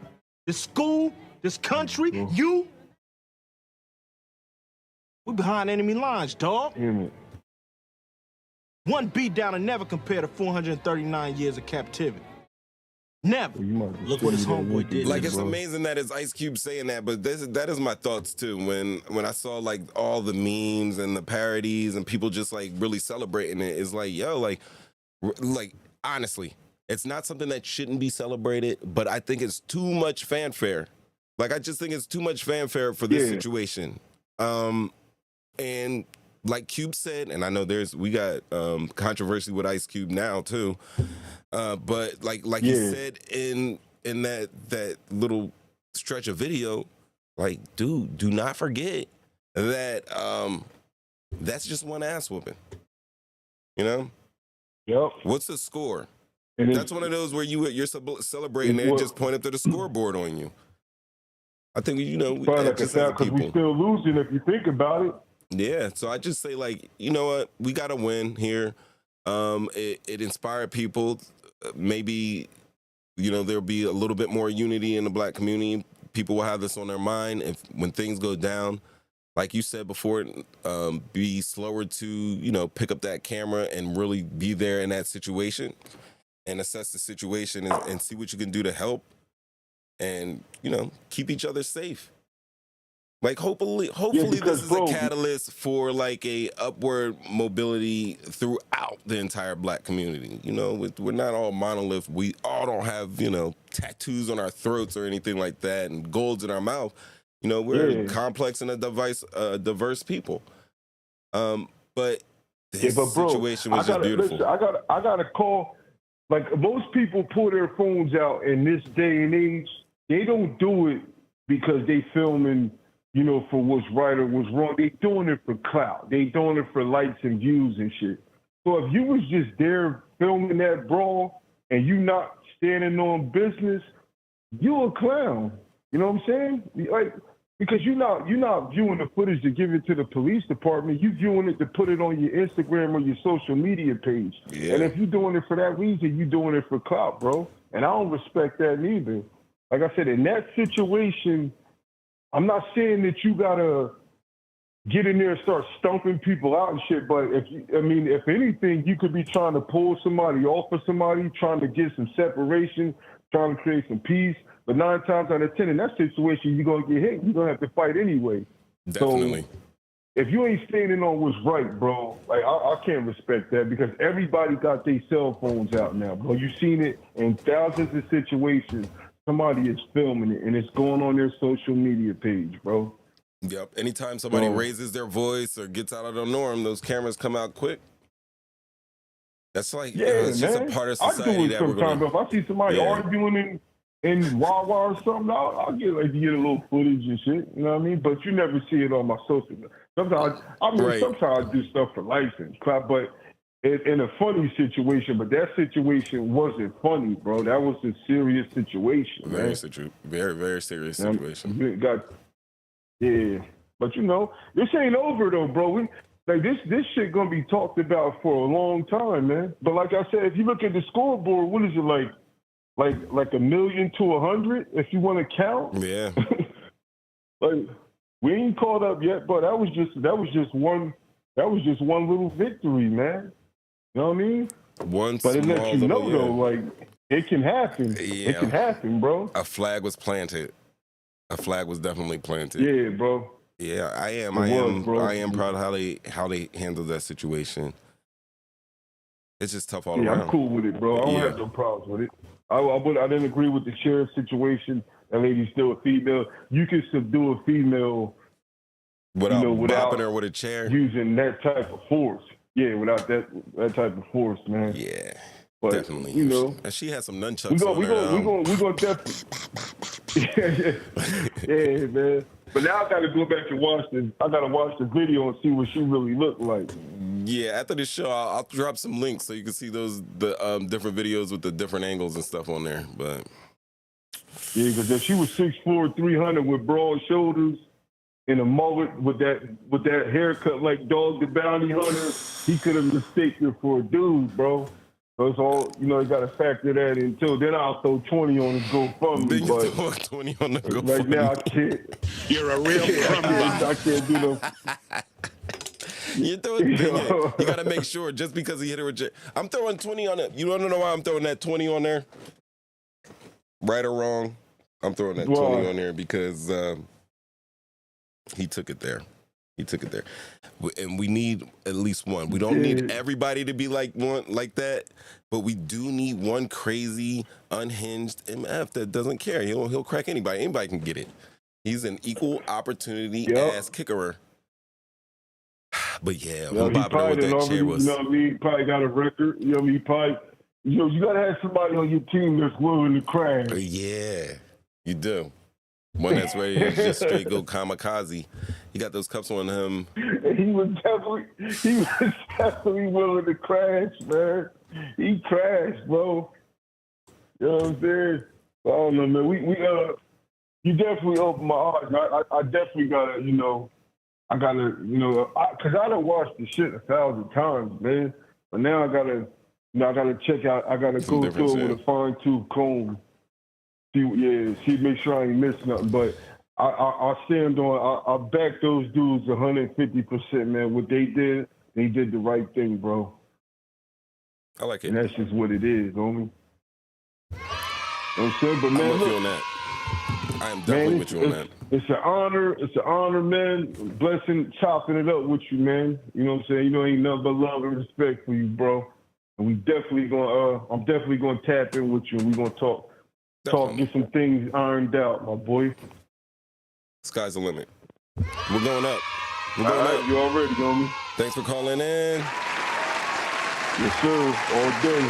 This school? This country? You? We behind enemy lines, dog. One beat down and never compare to 439 years of captivity. Never. Look what his homeboy did. Like, it's amazing that it's Ice Cube saying that, but that is my thoughts too. When I saw like all the memes and the parodies and people just like really celebrating it, it's like, yo, like honestly, it's not something that shouldn't be celebrated, but I think it's too much fanfare. Like, I just think it's too much fanfare for this situation. And like Cube said, and I know we got controversy with Ice Cube now too. But like he said in that little stretch of video, like, dude, do not forget that that's just one ass whooping. You know? Yep. What's the score? That's one of those where you're celebrating and just point up to the scoreboard on you. I think we like because we still losing if you think about it. Yeah, so I just say, like, you know what? We got to win here. It inspired people. Maybe, there'll be a little bit more unity in the black community. People will have this on their mind. When things go down, like you said before, be slower to, pick up that camera and really be there in that situation and assess the situation and see what you can do to help and, keep each other safe. Like, hopefully this is a catalyst for like a upward mobility throughout the entire black community. We're not all monolith. We all don't have, tattoos on our throats or anything like that and golds in our mouth. We're complex and a diverse people. But this situation was just beautiful. Listen, I got to call. Like, most people pull their phones out in this day and age. They don't do it because they filming, for what's right or what's wrong. They doing it for clout. They doing it for likes and views and shit. So if you was just there filming that brawl and you not standing on business, you a clown. You know what I'm saying? Like, because you're not viewing the footage to give it to the police department. You viewing it to put it on your Instagram or your social media page. Yeah. And if you're doing it for that reason, you're doing it for clout, bro. And I don't respect that neither. like I said, in that situation, I'm not saying that you gotta get in there and start stumping people out and shit. But if anything, you could be trying to pull somebody off of somebody, trying to get some separation, trying to create some peace. But 9 times out of 10, in that situation, you're gonna get hit. You're gonna have to fight anyway. Definitely. So, if you ain't standing on what's right, bro, like I can't respect that because everybody got their cell phones out now, bro. You've seen it in thousands of situations. Somebody is filming it, and it's going on their social media page, bro. Yep. Anytime somebody raises their voice or gets out of the norm, those cameras come out quick. That's like, it's just a part of society. I do it that we're sometimes. gonna... If I see somebody arguing in Wawa or something, I'll get a little footage and shit. You know what I mean? But you never see it on my social media. Sometimes I do stuff for license, but in a funny situation. But that situation wasn't funny, bro. That was a serious situation. Very serious situation. But this ain't over though, bro. This shit gonna be talked about for a long time, man. But like I said, if you look at the scoreboard, what is it like 1 million to 100 if you want to count? Yeah. Like we ain't caught up yet, but that was just one little victory, man. You know what I mean? But it lets you know though, like it can happen. Yeah. It can happen, bro. A flag was planted. A flag was definitely planted. Yeah, bro. Yeah, I am proud of how they handled that situation. It's just tough all around. I'm cool with it, bro. I don't have no problems with it. I didn't agree with the sheriff situation. That lady's still a female. You can subdue a female without bopping her with a chair, using that type of force. Yeah, without that type of force, man. Yeah, but, definitely. And she had some nunchucks. We gonna definitely. Yeah, man. But now I gotta go back and watch this. I gotta watch the video and see what she really looked like. Yeah, after the show, I'll drop some links so you can see the different videos with the different angles and stuff on there. But yeah, because if she was 6'4", 300 with broad shoulders and a mullet with that haircut like Dog the Bounty Hunter, he could have mistaken her for a dude, bro. So it's all, you got to factor that in too. Then I'll throw 20 on his GoFundMe. Then you throw 20 on the GoFundMe. Right now I can't. You're a real I can't do no. You got to make sure just because he hit her with I'm throwing 20 on it. You want to know why I'm throwing that 20 on there? Right or wrong? I'm throwing that 20 on there because he took it there. He took it there. And we need at least one. We don't need everybody to be like that, but we do need one crazy, unhinged MF that doesn't care. He'll crack anybody. Anybody can get it. He's an equal opportunity ass kickerer. But yeah, he probably with that chair was. You know what I mean? He probably got a record. You know what I mean? Probably. You gotta have somebody on your team that's willing to crash. Yeah, you do. One that's ready to just straight go kamikaze. He got those cups on him. He was definitely willing to crash, man. He crashed, bro. You know what I'm saying? I don't know, man. You definitely opened my eyes. I definitely gotta, because I done watched the shit 1,000 times, man. But now I gotta check out. I gotta go through it with a fine-tooth comb. See, make sure I ain't miss nothing. But I stand on. I back those dudes 150%, man. What they did the right thing, bro. I like it. And that's just what it is, homie. You know what I'm saying? But man, I'm with you on that. I am definitely with you on that. It's an honor. It's an honor, man. Blessing chopping it up with you, man. You know what I'm saying? Ain't nothing but love and respect for you, bro. And we definitely gonna. I'm definitely gonna tap in with you, and we gonna talk, get some things ironed out, my boy. Sky's the limit. We're going up. We're going up. You already, homie. Thanks for calling in. Yes, sir. All day.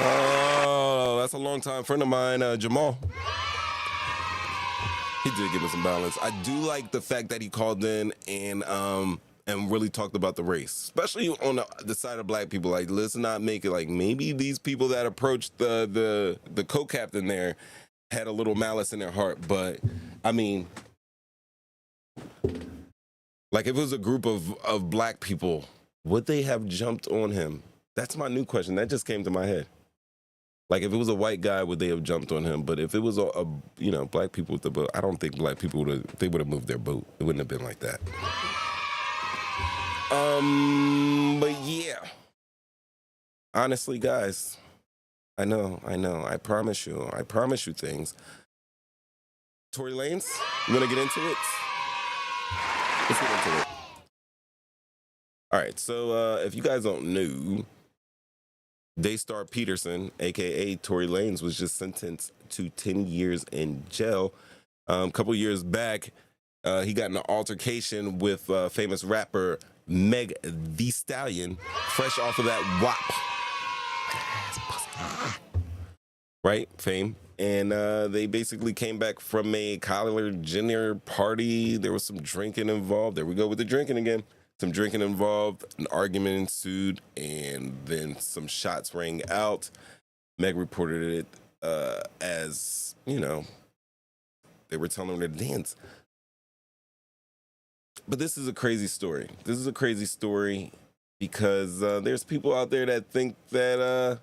Oh, that's a long-time friend of mine, Jamal. He did give us some balance. I do like the fact that he called in and really talked about the race, especially on the side of black people. Like, let's not make it like maybe these people that approached the co-captain there had a little malice in their heart. But I mean, like if it was a group of black people, would they have jumped on him? That's my new question. That just came to my head. Like, if it was a white guy, would they have jumped on him? But if it was a black people with the boat, I don't think black people would have moved their boat. It wouldn't have been like that. But yeah. Honestly, guys, I know. I promise you things. Tory Lanez, you want to get into it? Let's get into it. All right, so if you guys don't know, Daystar Peterson, a.k.a. Tory Lanez, was just sentenced to 10 years in jail. A couple years back, he got in an altercation with famous rapper Meg Thee Stallion, fresh off of that WAP. Right? Fame. And they basically came back from a Kylie Jenner party. There was some drinking involved. There we go with the drinking again. Some drinking involved, an argument ensued, and then some shots rang out. Meg reported it as, they were telling her to dance. But this is a crazy story. This is a crazy story because there's people out there that think that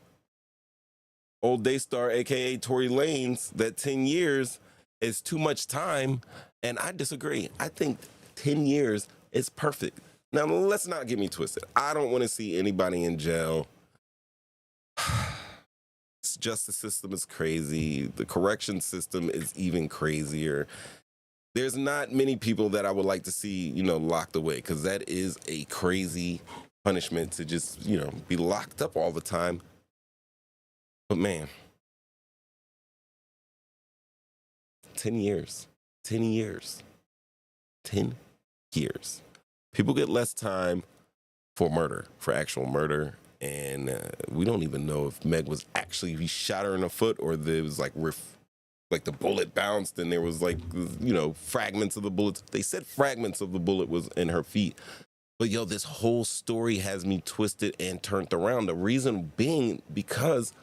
old Daystar, a.k.a. Tory Lanez, that 10 years is too much time, and I disagree. I think 10 years is perfect. Now, let's not get me twisted. I don't want to see anybody in jail. The justice system is crazy. The correction system is even crazier. There's not many people that I would like to see, locked away, because that is a crazy punishment to just, be locked up all the time. But man, 10 years, 10 years, 10 years. People get less time for murder, for actual murder. And we don't even know if Meg was actually, he shot her in the foot, or there was like the bullet bounced and there was fragments of the bullets. They said fragments of the bullet was in her feet. But this whole story has me twisted and turned around. The reason being because,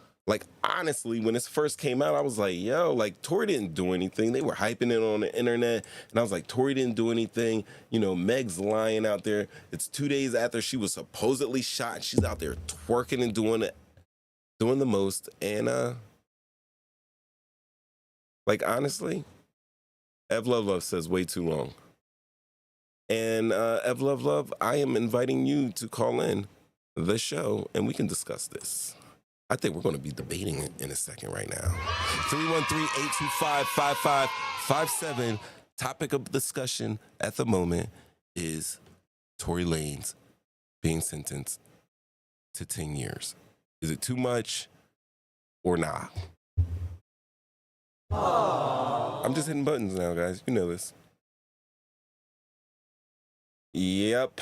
honestly, when this first came out, I was like, Tory didn't do anything. They were hyping it on the internet. And I was like, Tory didn't do anything. Meg's lying out there. It's 2 days after she was supposedly shot. She's out there twerking and doing the most. And, honestly, Ev Love Love says way too long. And, Ev Love Love, I am inviting you to call in the show and we can discuss this. I think we're going to be debating it in a second right now. 313-825-5557. Topic of discussion at the moment is Tory Lanez being sentenced to 10 years. Is it too much or not? I'm just hitting buttons now, guys. You know this. Yep.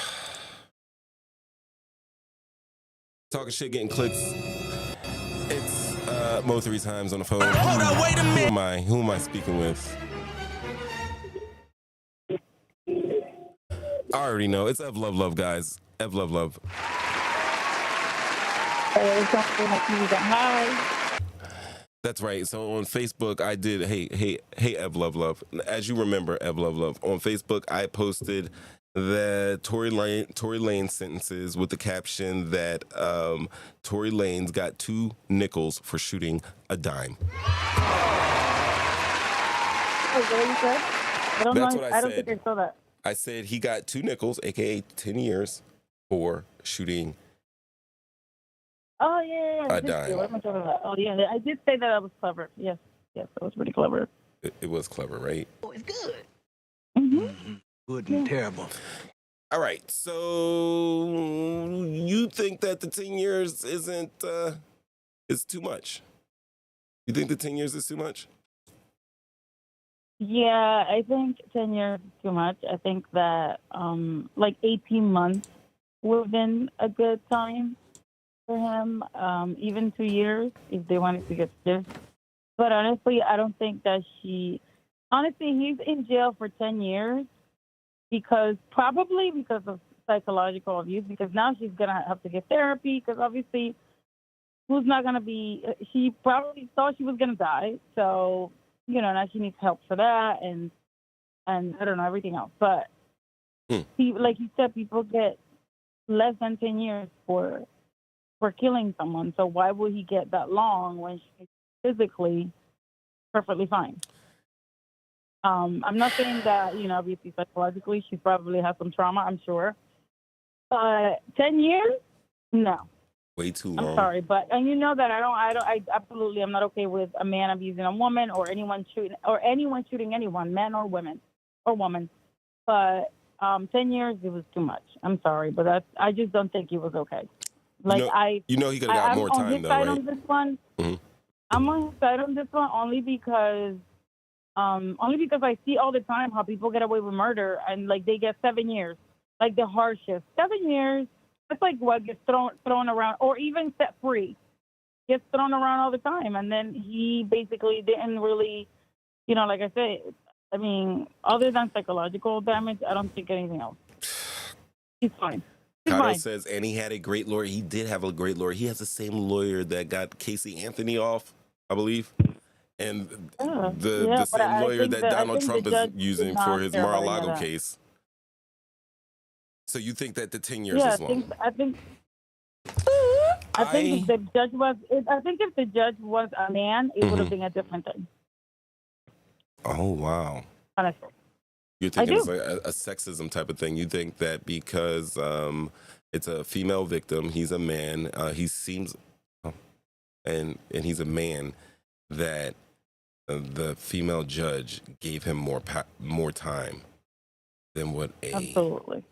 Talking shit, getting clicks. It's Mo 3 times on the phone. Hold on, wait a minute. Who am I speaking with? I already know. It's Ev Love Love, guys. Ev Love Love. Hi. That's right. So on Facebook, I did, hey, Ev Love Love. As you remember, Ev Love Love. On Facebook, I posted the Tory Lanez sentences with the caption that Tory Lanez got 2 nickels for shooting a dime. Oh, very good. That's what I said. I don't think I saw that. I said he got 2 nickels, aka 10 years, for shooting. Oh yeah. A dime. What am I talking about? Oh yeah, I did say that I was clever. Yes, that was pretty clever. It was clever, right? Oh, it's good. Mm-hmm. Good and terrible. All right, so you think that the 10 years isn't is too much? You think the 10 years is too much? Yeah, I think 10 years is too much. I think that 18 months would have been a good time for him, even 2 years if they wanted to get stiff. But honestly, I don't think that honestly, he's in jail for 10 years probably because of psychological abuse, because now she's going to have to get therapy, because obviously she probably thought she was going to die. So, now she needs help for that and I don't know, everything else. But like you said, people get less than 10 years for for killing someone. So why would he get that long when she's physically perfectly fine? I'm not saying that, you know, obviously psychologically she probably has some trauma, I'm sure. But 10 years? No. Way too long. I'm sorry, but and you know that I absolutely am not okay with a man abusing a woman or anyone shooting anyone, man or women or woman. But 10 years, it was too much. I'm sorry, but I just don't think it was okay. Like he could have got more time though, right? On this one, I'm on his side on this one only because I see all the time how people get away with murder and like they get 7 years, like the harshest 7 years. That's like what gets thrown around, or even set free, gets thrown around all the time. And then he basically didn't really, you know, like I said, I mean, other than psychological damage, I don't think anything else. He's fine. Kato says, and he had a great lawyer. He did have a great lawyer. He has the same lawyer that got Casey Anthony off, I believe. And the same lawyer that Donald Trump is using for his Mar-a-Lago case. So you think that the 10 years is long? I think if the judge was, if the judge was a man, it would have been a different thing. Oh wow! Honestly, you're thinking it's like a sexism type of thing. You think that because it's a female victim, he's a man. He seems, and he's a man, that the female judge gave him more time than what a absolutely.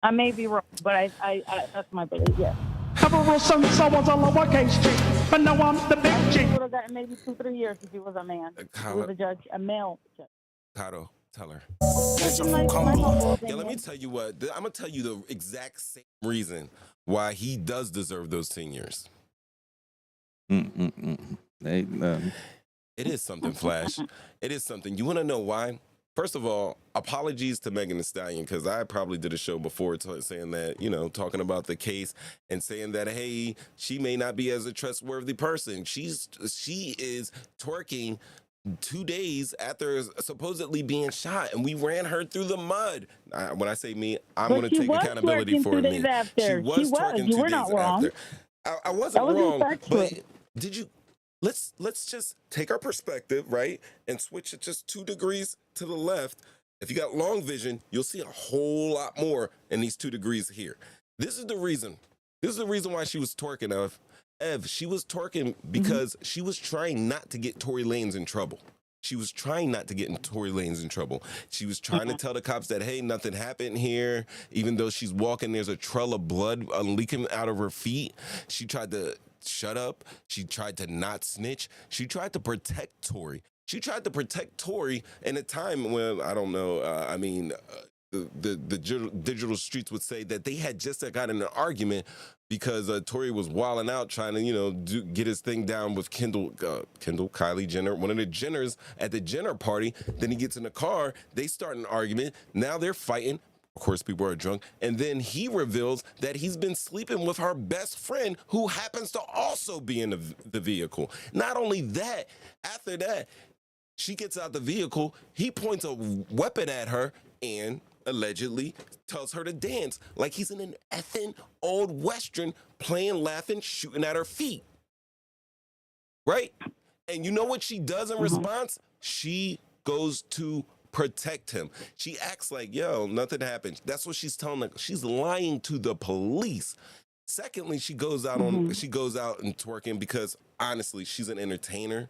I may be wrong, but I that's my belief. Yes. Someone's on lowercase G, but no, I'm the big G. He would have gotten maybe 2-3 years if he was a man. He was a judge, a male judge. Kato, tell her. Yeah, let me tell you what. I'm gonna tell you the exact same reason why he does deserve those 10 years. It is something, Flash. It is something. You want to know why? First of all, apologies to Megan Thee Stallion, because I probably did a show before saying that, you know, talking about the case and saying that, hey, she may not be as a trustworthy person. She is twerking 2 days after supposedly being shot, and we ran her through the mud. When I say me, I'm going to take accountability for me. She was twerking 2 days after. I wasn't wrong, but did you? Let's just take our perspective, right, and switch it just 2 degrees to the left. If you got long vision, you'll see a whole lot more in these 2 degrees here. This is the reason. This is the reason why she was twerking, Ev. She was twerking because she was trying not to get Tory Lanez in trouble. She was trying not to get Tory Lanez in trouble. She was trying to tell the cops that, hey, nothing happened here. Even though she's walking, there's a trail of blood leaking out of her feet. She tried to shut up. She tried to not snitch. She tried to protect Tory. She tried to protect Tory in a time when, I don't know, the digital streets would say that they had just got in an argument because Tory was wilding out trying to, you know, get his thing down with Kylie Jenner, one of the Jenners at the Jenner party. Then he gets in the car. They start an argument. Now they're fighting. Of course, people are drunk. And then he reveals that he's been sleeping with her best friend, who happens to also be in the vehicle. Not only that, after that, she gets out the vehicle. He points a weapon at her and allegedly tells her to dance like he's in an effing old Western, playing, laughing, shooting at her feet. Right? And you know what she does in response? She goes to protect him. She acts like, yo, nothing happened. That's what she's telling them. She's lying to the police. Secondly, she goes out and twerking because honestly, she's an entertainer.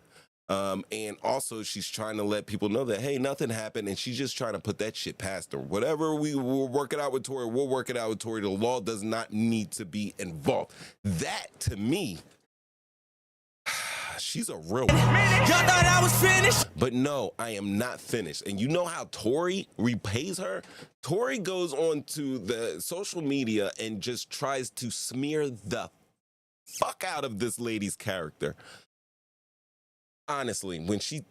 And also she's trying to let people know that, hey, nothing happened. And she's just trying to put that shit past her. Whatever we will work it out with Tory, we'll work it out with Tory. The law does not need to be involved. That to me, she's a real one. Y'all thought I was finished? But no, I am not finished. And you know how Tory repays her? Tory goes on to the social media and just tries to smear the fuck out of this lady's character. Honestly, when she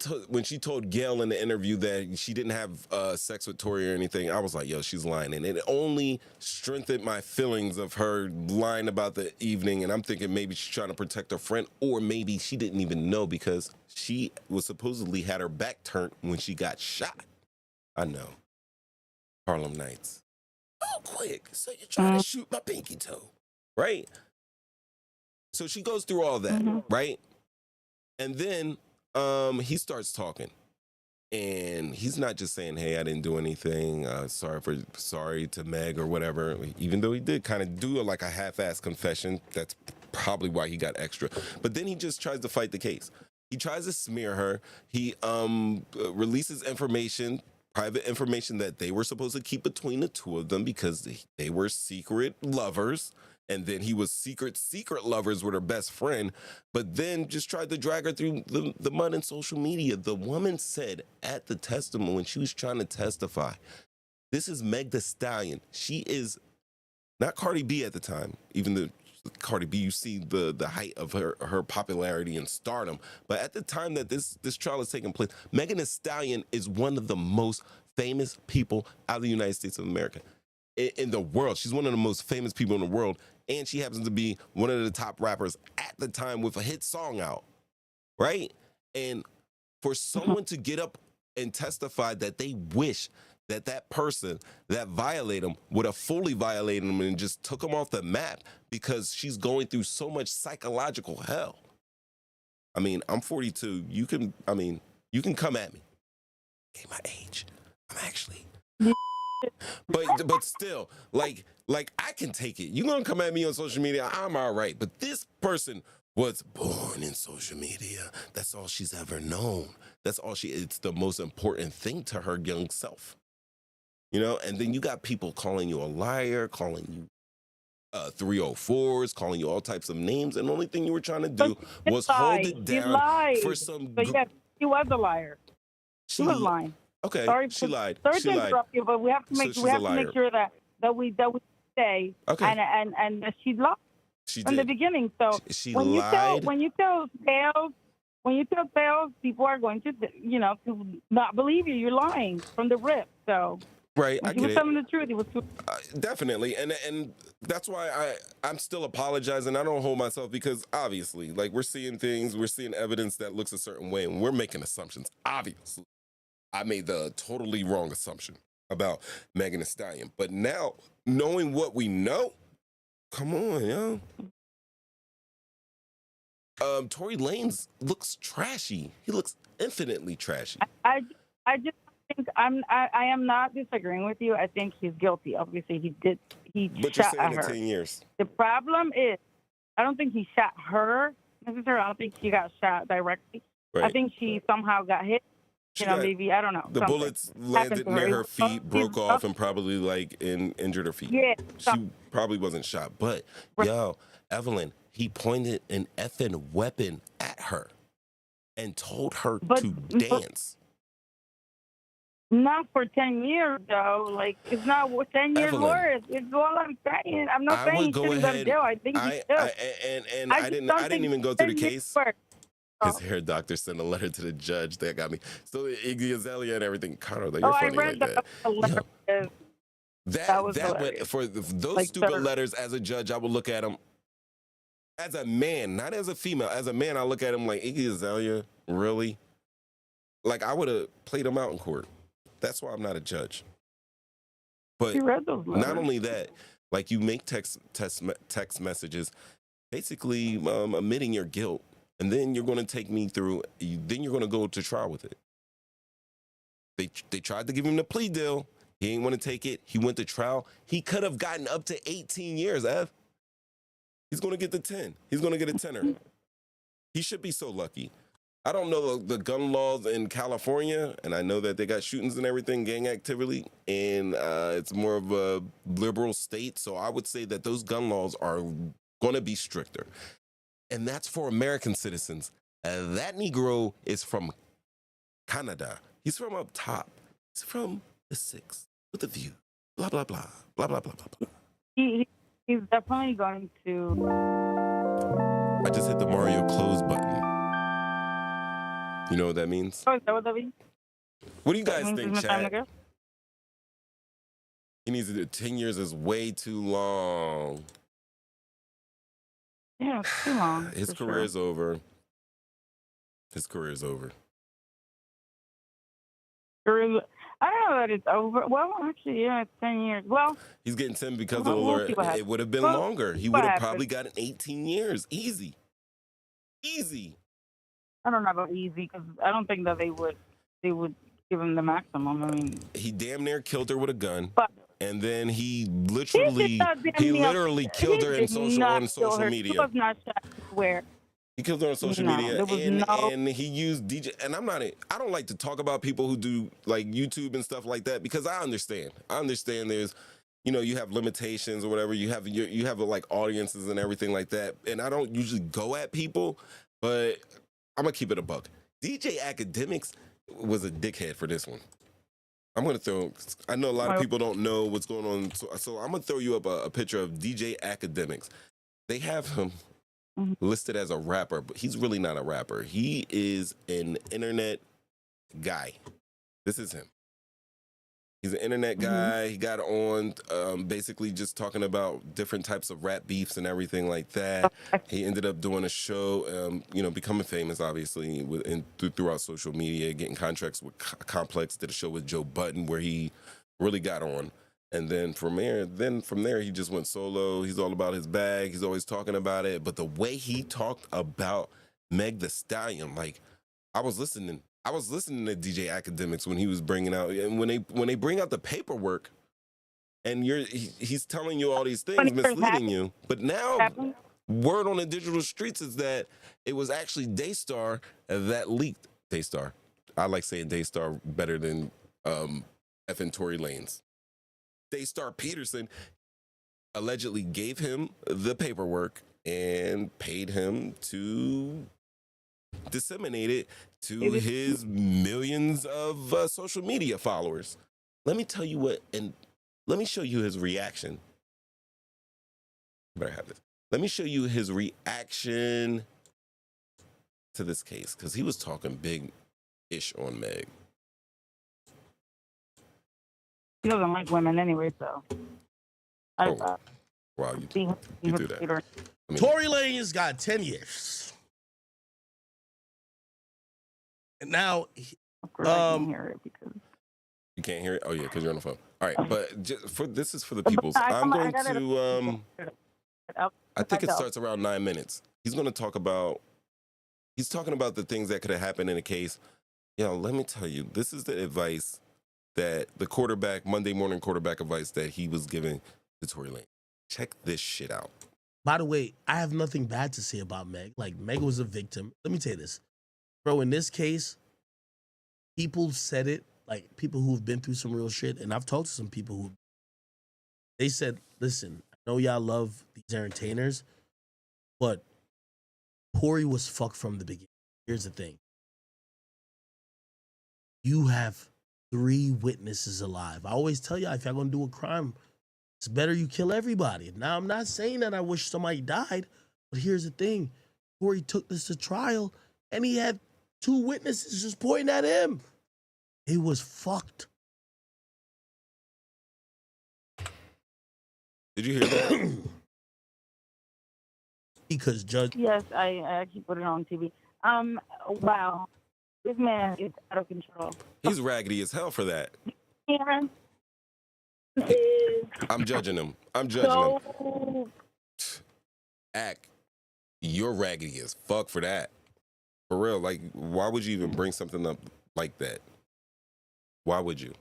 told Gail in the interview that she didn't have sex with Tory or anything, I was like, yo, she's lying. And it only strengthened my feelings of her lying about the evening. And I'm thinking maybe she's trying to protect her friend, or maybe she didn't even know because she was supposedly had her back turned when she got shot. I know. Harlem Nights. Oh, quick. So you're trying to shoot my pinky toe, right? So she goes through all that, right? And then he starts talking. And he's not just saying, hey, I didn't do anything. Sorry to Meg or whatever. Even though he did kind of do like a half-assed confession. That's probably why he got extra. But then he just tries to fight the case. He tries to smear her. He releases information, private information that they were supposed to keep between the two of them because they were secret lovers. And then he was secret lovers with her best friend, but then just tried to drag her through the mud in social media. The woman said at the testimony when she was trying to testify, this is Meg Thee Stallion. She is not Cardi B at the time, even the Cardi B, you see the height of her popularity and stardom. But at the time that this trial is taking place, Megan Thee Stallion is one of the most famous people out of the United States of America. In the world. She's one of the most famous people in the world. And she happens to be one of the top rappers at the time with a hit song out. Right? And for someone to get up and testify that they wish that that person that violated them would have fully violated them and just took them off the map because she's going through so much psychological hell. I mean, I'm 42. You can come at me. Okay, my age. I'm actually... But still, like I can take it. You're gonna come at me on social media, I'm all right. But this person was born in social media. That's all she's ever known. It's the most important thing to her young self. You know, and then you got people calling you a liar, calling you 304s, calling you all types of names, and the only thing you were trying to do was hold it down for some. So yes, she was a liar. She was lying. Okay, sorry, she lied. Sorry to interrupt you, but we have to make So we she's have a to make liar. sure that we say and that she lied from the beginning. So She when lied. you tell sales, people are going to to not believe you. You're lying from the rip. So Right, when I she get was it. telling the truth. It was Definitely, and that's why I'm still apologizing. I don't hold myself because obviously, like we're seeing things, we're seeing evidence that looks a certain way, and we're making assumptions. Obviously, I made the totally wrong assumption about Megan Thee Stallion, but now knowing what we know, come on, yo. Tory Lanez looks trashy. He looks infinitely trashy. I just think I am not disagreeing with you. I think he's guilty. Obviously, he But you're shot saying at the her. 10 years. The problem is, I don't think he shot her necessarily. I don't think she got shot directly. I Right. think she somehow got hit. Maybe, I don't know. The something bullets happened landed to near her. her feet, broke off, and probably injured her feet. Yeah. She probably wasn't shot. But, yo, Evelyn, he pointed an effing weapon at her and told her to dance. Not for 10 years, though. Like, it's not 10 years Evelyn, worth. It's all I'm saying. I'm not I saying would he go shouldn't go to ahead. jail. I think he should. I didn't even go through the 10 years case. worth. His hair doctor sent a letter to the judge. That got me. So Iggy Azalea and everything. Connor, you're funny I read like that. That was That hilarious. went, for those Like, stupid sir. letters as a judge, I would look at him as a man, not as a female. As a man, I look at him like, Iggy Azalea, really? Like, I would have played him out in court. That's why I'm not a judge. But You read those letters. not only that, like you make text messages, basically admitting your guilt, and then you're going to take me through. Then you're going to go to trial with it. They tried to give him the plea deal. He didn't want to take it. He went to trial. He could have gotten up to 18 years, Ev. He's going to get the 10. He's going to get a 10er. He should be so lucky. I don't know the gun laws in California, and I know that they got shootings and everything, gang activity, and it's more of a liberal state. So I would say that those gun laws are going to be stricter. And that's for American citizens. That Negro is from Canada. He's from up top. He's from the 6 with a view. Blah, blah, blah. Blah, blah, blah, blah, blah. He's definitely going to. I just hit the Mario close button. You know what that means? Oh, is that what that means? What do you guys That means think, it's my time to Chad? go? He needs to do 10 years is way too long. Yeah, it's too long. His for career sure. is over. His career is over. I don't know that it's over. Well, actually, yeah, it's 10 years. Well, He's getting 10 because of the we'll lawyer. see what It happens. would have been Well, longer. He what would have happens. probably gotten 18 years. Easy. I don't know about easy because I don't think that they would give him the maximum. I mean, He damn near killed her with a gun. But- And then he literally killed her on social media. He was not shot where. He killed her on social No, media, there was and he used DJ. And I don't like to talk about people who do like YouTube and stuff like that because I understand. There's, you have limitations or whatever. You have like audiences and everything like that. And I don't usually go at people, but I'm gonna keep it a buck. DJ Academics was a dickhead for this one. I know a lot of people don't know what's going on, so I'm gonna throw you up a picture of DJ Academics. They have him listed as a rapper, but he's really not a rapper. He is an internet guy. This is him. He's an internet guy. He got on basically just talking about different types of rap beefs and everything like that. He ended up doing a show, becoming famous, obviously, throughout social media, getting contracts with Complex, did a show with Joe Budden where he really got on. And then from there, he just went solo. He's all about his bag. He's always talking about it. But the way he talked about Meg Thee Stallion, like, I was listening to DJ Academics when he was bringing out, and when they bring out the paperwork, and he's telling you all these things, misleading you. But now, word on the digital streets is that it was actually Daystar that leaked. Daystar, I like saying Daystar better than effing Tory Lanez. Daystar Peterson allegedly gave him the paperwork and paid him to disseminate it to his millions of social media followers. Let me tell you what, and let me show you his reaction. Better have this. Let me show you his reaction to this case, because he was talking big-ish on Meg. He doesn't like women anyway, so. Wow, you do that. Tory Lanez got 10 years. And now, I can't hear it because you can't hear it. Oh yeah, because you're on the phone. All right, but this is for the peoples. I'm going to. I think it starts around 9 minutes. He's talking about the things that could have happened in a case. Let me tell you, this is the advice that the Monday morning quarterback advice that he was giving to Tory Lanez. Check this shit out. By the way, I have nothing bad to say about Meg. Like, Meg was a victim. Let me tell you this. Bro, in this case, people said it, like people who've been through some real shit, and I've talked to some people who, they said, listen, I know y'all love these entertainers, but Tory was fucked from the beginning. Here's the thing. You have 3 witnesses alive. I always tell y'all, if y'all gonna do a crime, it's better you kill everybody. Now, I'm not saying that I wish somebody died, but here's the thing. Tory took this to trial, and he had 2 witnesses just pointing at him. It was fucked. Did you hear that? Because Judge. Yes, I actually put it on TV. Wow, this man is out of control. He's raggedy as hell for that. Aaron I'm judging him. him. You're raggedy as fuck for that. For real, like, why would you even bring something up like that? Why would you?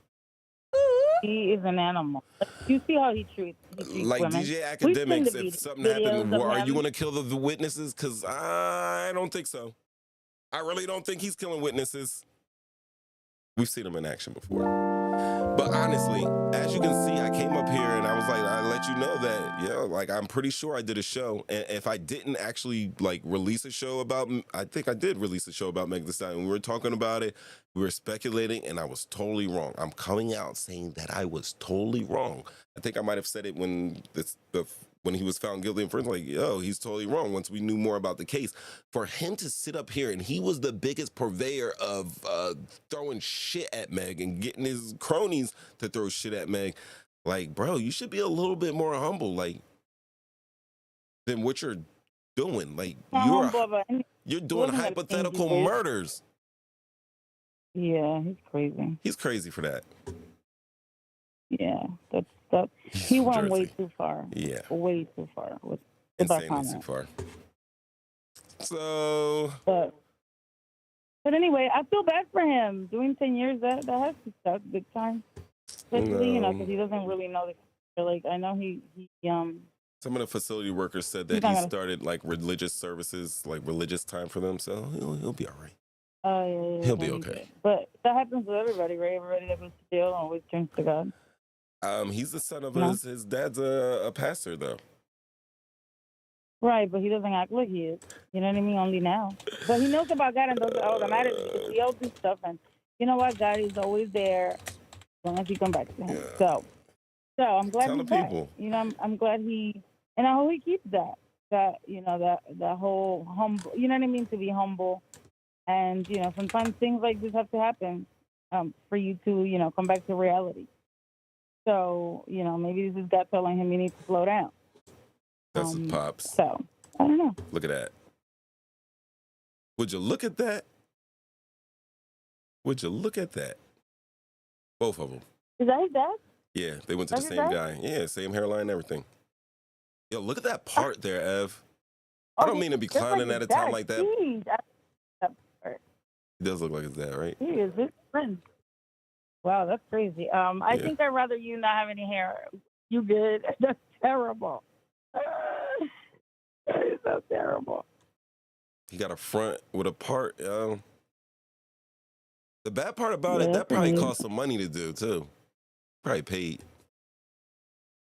He is an animal. You see how he treats like women. DJ Academics, if something happened, are you going to kill the witnesses? Because I don't think so. I really don't think he's killing witnesses. We've seen him in action before. But honestly, as you can see, I came up here and I was like, I let you know that, I'm pretty sure I did a show. And if I didn't actually release a show about, I think I did release a show about Meg Thee Stallion. We were talking about it, we were speculating, and I was totally wrong. I'm coming out saying that I was totally wrong. I think I might have said it when he was found guilty in first, he's totally wrong once we knew more about the case. For him to sit up here, and he was the biggest purveyor of throwing shit at Meg and getting his cronies to throw shit at Meg, bro, you should be a little bit more humble, than what you're doing. You're doing hypothetical murders. Yeah, he's crazy. He's crazy for that. Yeah, that's he went way too far. Yeah. Way too far with that Insanely comment. too far. So. But anyway, I feel bad for him. Doing 10 years, that has to suck big time. Especially, you know, because he doesn't really know the. Like, I know he Some of the facility workers said that he started like religious services, like religious time for them. So he'll be all right. Yeah, He'll be okay. But that happens with everybody, right? Everybody that goes to jail always turns to God. He's the son of his dad's a pastor, though. Right, but he doesn't act like he is. You know what I mean? Only now. But he knows about God and does it automatically because we all do stuff. And you know what? God is always there as long as you come back to him. Yeah. So I'm glad Tell he's the back. people. You know, I'm glad and I hope he keeps that, you know, that whole humble, you know what I mean? To be humble. And, you know, sometimes things like this have to happen for you to, you know, come back to reality. So, you know, maybe this is God telling him you need to slow down. That's his pops. So, I don't know. Look at that. Would you look at that? Would you look at that? Both of them. Is that his dad? Yeah, they went to the That's same his guy. Yeah, same hairline and everything. Yo, look at that part there, Ev. I don't mean to be clowning at a time like that. Jeez, He does look like his dad, right? he is his friend. Wow, that's crazy. I think I'd rather you not have any hair. You good? That's terrible. That is so terrible. He got a front with a part. The bad part about it, Yeah, that probably that's cost some money to do too. Probably paid.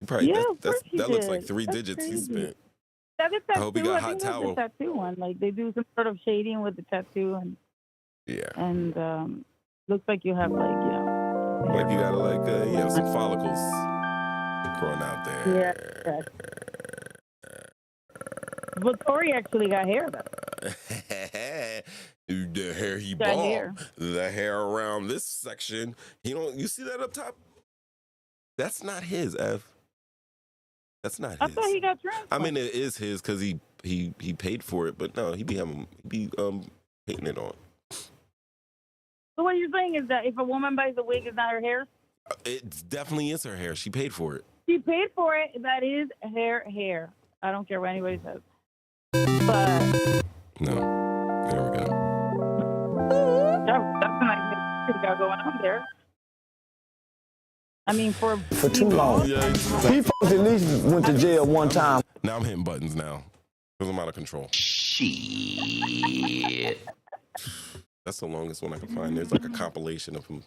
He probably Yeah, of course he that looks like did. 3 That's digits he crazy. spent. That is I hope he tattoo. got I hot think towel. that's the tattoo one. Like they do some sort of shading with the tattoo, and looks like you have like Like you gotta you have some follicles growing out there. Yeah. But Tory actually got hair though. The hair he Got bald. hair. The hair around this section. You see that up top? That's not his, Ev. That's not his. I thought he got trimmed. I mean, it is his because he paid for it, but no, he be painting it on. So what you're saying is that if a woman buys a wig, it's not her hair? It definitely is her hair. She paid for it. She paid for it. That is hair. I don't care what anybody says. But No. There we go. that's a nice thing got going on there. I mean, for too long. Yeah, He at least went to jail one time. Now I'm hitting buttons now because I'm out of control. Shit. That's the longest one I can find. There's like a compilation of him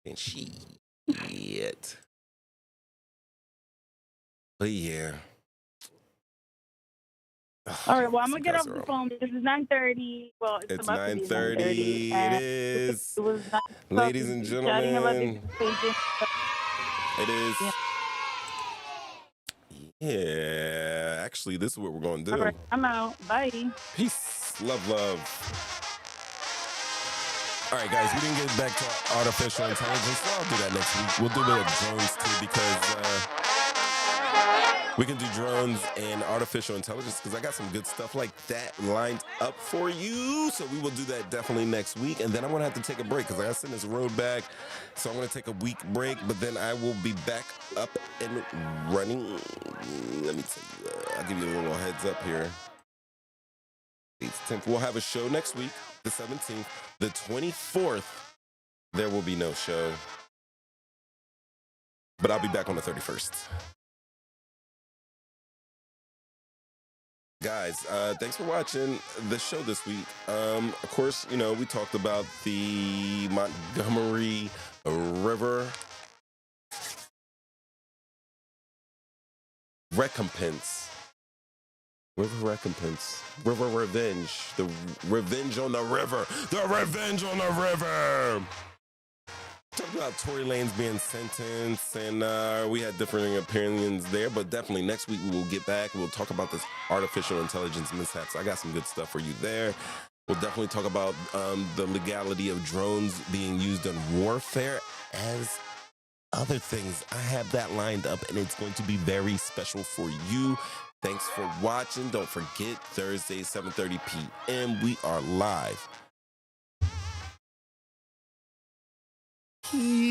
and shit. But yeah. All right, well, I'm going to get off the phone. This is 9:30. Well, It's about to be 9:30. It is. It was nice Ladies and chatting about gentlemen. the It is. Yeah. Actually, this is what we're going to do. All right, I'm out. Bye. Peace. Love. All right, guys, we didn't get back to artificial intelligence, so I'll do that next week. We'll do it with drones, too, because we can do drones and artificial intelligence because I got some good stuff like that lined up for you. So we will do that definitely next week. And then I'm going to have to take a break because I got to send this road back. So I'm going to take a week break, but then I will be back up and running. Let me tell you, I'll give you a little heads up here. 8th, 10th. We'll have a show next week, the 17th. The 24th, there will be no show. But I'll be back on the 31st. Guys, thanks for watching the show this week. Of course, you know, we talked about the Montgomery River recompense. River recompense. River revenge. The revenge on the river. The revenge on the river. Talked about Tory Lanez being sentenced, and we had differing opinions there, but definitely next week we will get back. We'll talk about this artificial intelligence mishaps. I got some good stuff for you there. We'll definitely talk about the legality of drones being used in warfare as other things. I have that lined up, and it's going to be very special for you. Thanks for watching. Don't forget, Thursday, 7:30 p.m., we are live. Yeah.